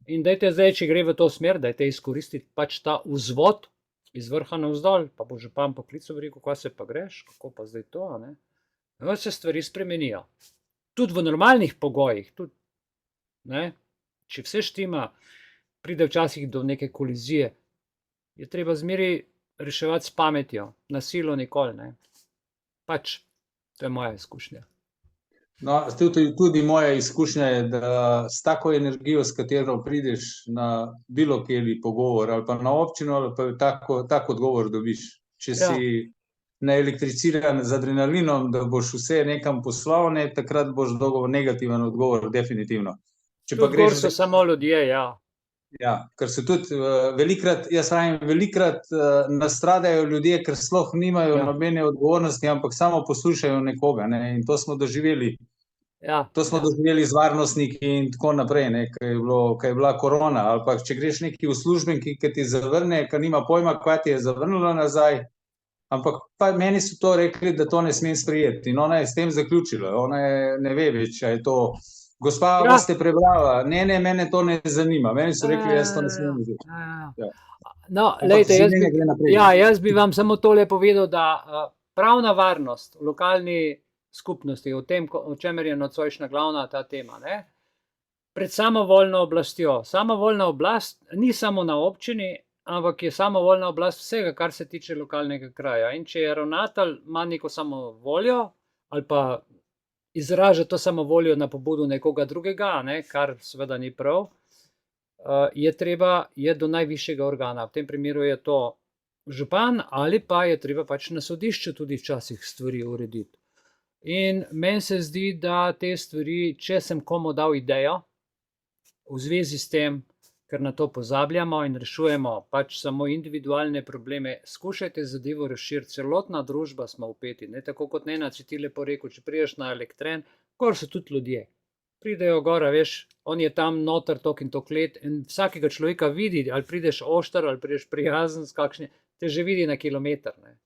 In dajte zdaj, če gre v to smer, dajte izkoristiti pač ta vzvod iz vrha navzdol, pa bo župan poklical, rekel, kaj se pa greš, kako pa zdaj to, ne? Se stvari spremenijo. Tudi v normalnih pogojih, tudi, ne? Če vse štima, pride včasih do neke kolizije, je treba zmeri reševati s pametjo, na silo nikoli, ne? Pač, to je moja izkušnja. No, tudi moja izkušnja je, da s tako energijo, s katero prideš na bilo kjeri pogovor ali pa na občino, ali pa tak odgovor dobiš. Če si naelektriciran z adrenalinom, da boš vse nekam poslal, takrat boš dobil negativen odgovor, definitivno. Tudi gor so samo ljudje, ja. Ja, ker se tudi velikrat, nastradajo ljudje, ker sploh nimajo nobene odgovornosti, ampak samo poslušajo nekoga. Ne? In to smo doživeli. To smo doživeli z varnostniki in tako naprej, ko je bila korona. Ali pa če greš neki uslužbenki, ki ti zavrne, ki nima pojma, kaj ti je zavrnilo nazaj. Ampak pa meni so to rekli, da to ne smem sprejeti. In ona je s tem zaključila. Ona ne ve več, a je to... Gospa, boste prebrala, ne, mene to ne zanima. Meni so rekli, jaz to ne smem vzeti. No, lejte, jaz bi vam samo tole povedal, da pravna varnost v lokalni skupnosti, o čemer je nocojšnja glavna ta tema, ne, pred samovoljno oblastjo. Samovoljna oblast ni samo na občini, ampak je samovoljna oblast vsega, kar se tiče lokalnega kraja. In če je ravnatelj ima neko samovoljo ali pa izraža to samovoljo na pobudo nekoga drugega, ne, kar seveda ni prav, je treba iti do najvišjega organa. V tem primeru je to župan ali pa je treba pač na sodišču tudi včasih stvari urediti. In meni se zdi, da te stvari, če sem komu dal idejo v zvezi s tem, ker na to pozabljamo in rešujemo pač samo individualne probleme, skušajte zadevo razširiti, celotna družba smo vpeti, ne, tako kot Nenad si ti lepo rekel, če prideš na Elektren, gor so tudi ljudje, pridejo gora, veš, on je tam noter tok in tok let in vsakega človeka vidi, ali prideš oštar, ali prideš prijazen, te že vidi na kilometer, ne,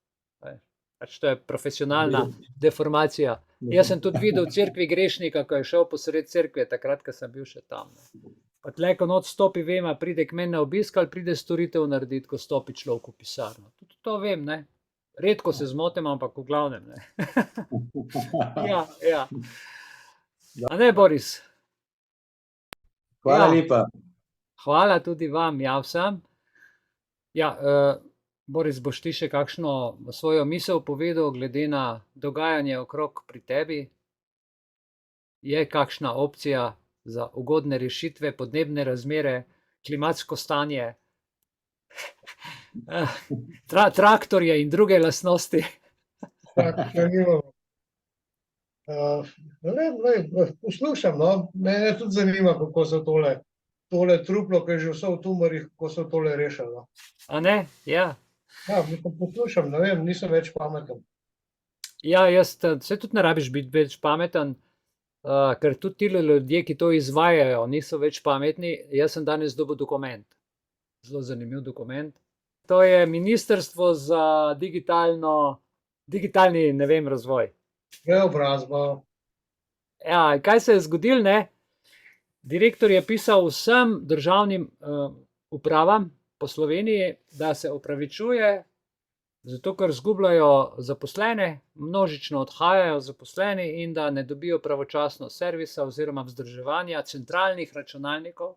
pač to je profesionalna deformacija. Jaz sem tudi videl v cerkvi grešnika, ko je šel posred cerkve, takrat, ko sem bil še tam, ne. Pa tle, ko noč stopi, vem, a pride k meni na obisk ali pride storitev narediti, ko stopi človek v pisarno. Tudi to vem, ne. Redko se zmotim, ampak v glavnem, ne. Ja. A ne, Boris? Hvala lepa. Hvala tudi vam, ja vsem. Ja, Boris, boš ti še kakšno svojo misel povedal glede na dogajanje okrog pri tebi? Je kakšna opcija za ugodne rešitve, podnebne razmere, klimatsko stanje, traktorje in druge lastnosti? Poslušam, no, mene tudi zanima, kako so tole truplo, ki je že vse v tumorih, kako so tole rešili. A ne? Ja. Ja, poslušam, ne vem, nisem več pameten. Ja, se tudi ne rabiš biti več pameten, ker tudi ti ljudje, ki to izvajajo, niso več pametni. Jaz sem danes dobil dokument, zelo zanimiv dokument. To je Ministrstvo za digitalni, ne vem, razvoj. Preobrazbo. Ja, kaj se je zgodilo, ne? Direktor je pisal vsem državnim upravam po Sloveniji, da se opravičuje, zato ker zgubljajo zaposlene, množično odhajajo zaposleni in da ne dobijo pravočasno servisa oziroma vzdrževanja centralnih računalnikov.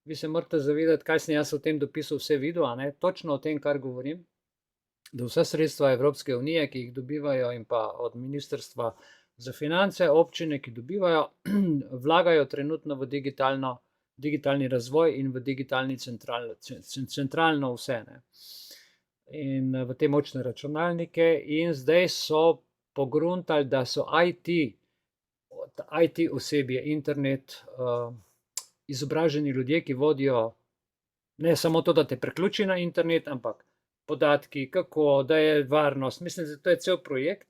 Vi se morate zavedati, kaj sem jaz v tem dopisu vse videl, a ne, točno o tem, kar govorim, da vsa sredstva Evropske unije, ki jih dobivajo, in pa od Ministrstva za finance, občine, ki dobivajo, vlagajo trenutno v digitalni razvoj in v digitalni centralno vse, ne. In v te močne računalnike in zdaj so pogruntali, da so IT osebje, internet, izobraženi ljudje, ki vodijo ne samo to, da te priključi na internet, ampak podatki, kako, da je varnost, mislim, da to je cel projekt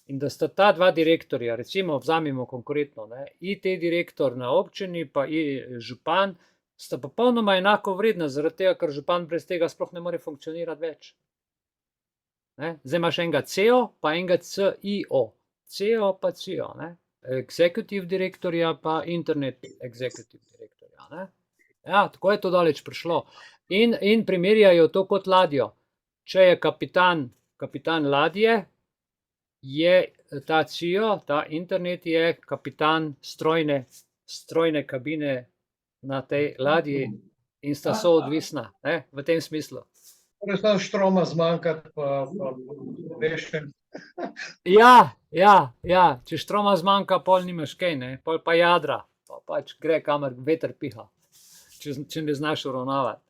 in da sta ta dva direktorja, recimo vzamemo konkretno, ne, IT direktor na občini pa župan, sta popolnoma enako vredna, zaradi tega, ker župan brez tega sploh ne more funkcionirati več. Zdaj imaš enega CEO pa enega CIO. CEO pa CIO, ne. Executive direktorja pa internet executive direktorja, ne. Ja, tako je to daleč prišlo. In primerjajo to kot ladjo. Če je kapitan ladje, je ta CIO, ta internet je kapitan strojne kabine na tej ladji in sta soodvisna, ne, v tem smislu. Torej samo štroma zmanjkati, pa rešen. Ja, če štroma zmanjka, pol nimaš kaj, ne, pol pa jadra, pa pač gre, kamor veter piha, če ne znaš uravnavati.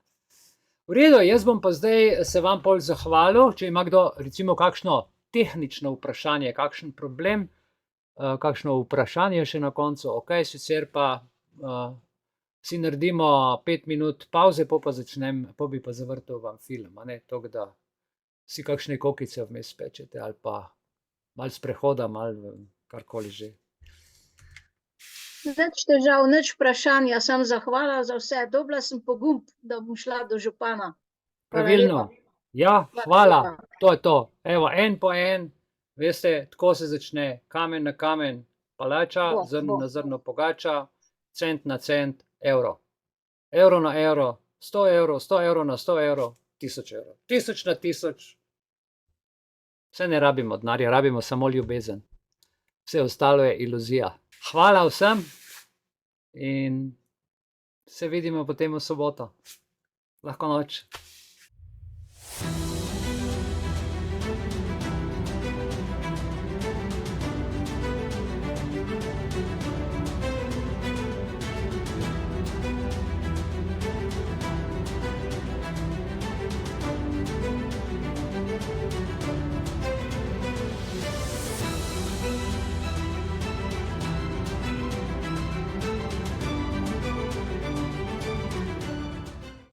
V redu, jaz bom pa zdaj se vam pol zahvalil, če ima kdo recimo kakšno tehnično vprašanje, kakšen problem, kakšno vprašanje še na koncu, ok, sicer pa si naredimo 5 minut pauze, pa bi pa zavrtel vam film, a ne, tako da si kakšne kokice vmes pečete ali pa malo sprehoda, malo karkoli že. Nič težav, nič vprašanja, sem zahvala za vse. Dobila sem pogum, da bom šla do župana. Hvala Pravilno. lepa. Ja, Hvala hvala. lepa. To je to. Evo, en po en, veste, tako se začne, kamen na kamen, palača, Bo, zrno bo. na zrno pogača, cent na cent, evro. Evro na evro, 100 evrov, 100 evrov na 100 evrov, 1000 evrov. 1000 na 1000. Vse ne rabimo denarja, rabimo samo ljubezen. Vse ostalo je iluzija. Hvala vsem in se vidimo potem v soboto. Lahko noč.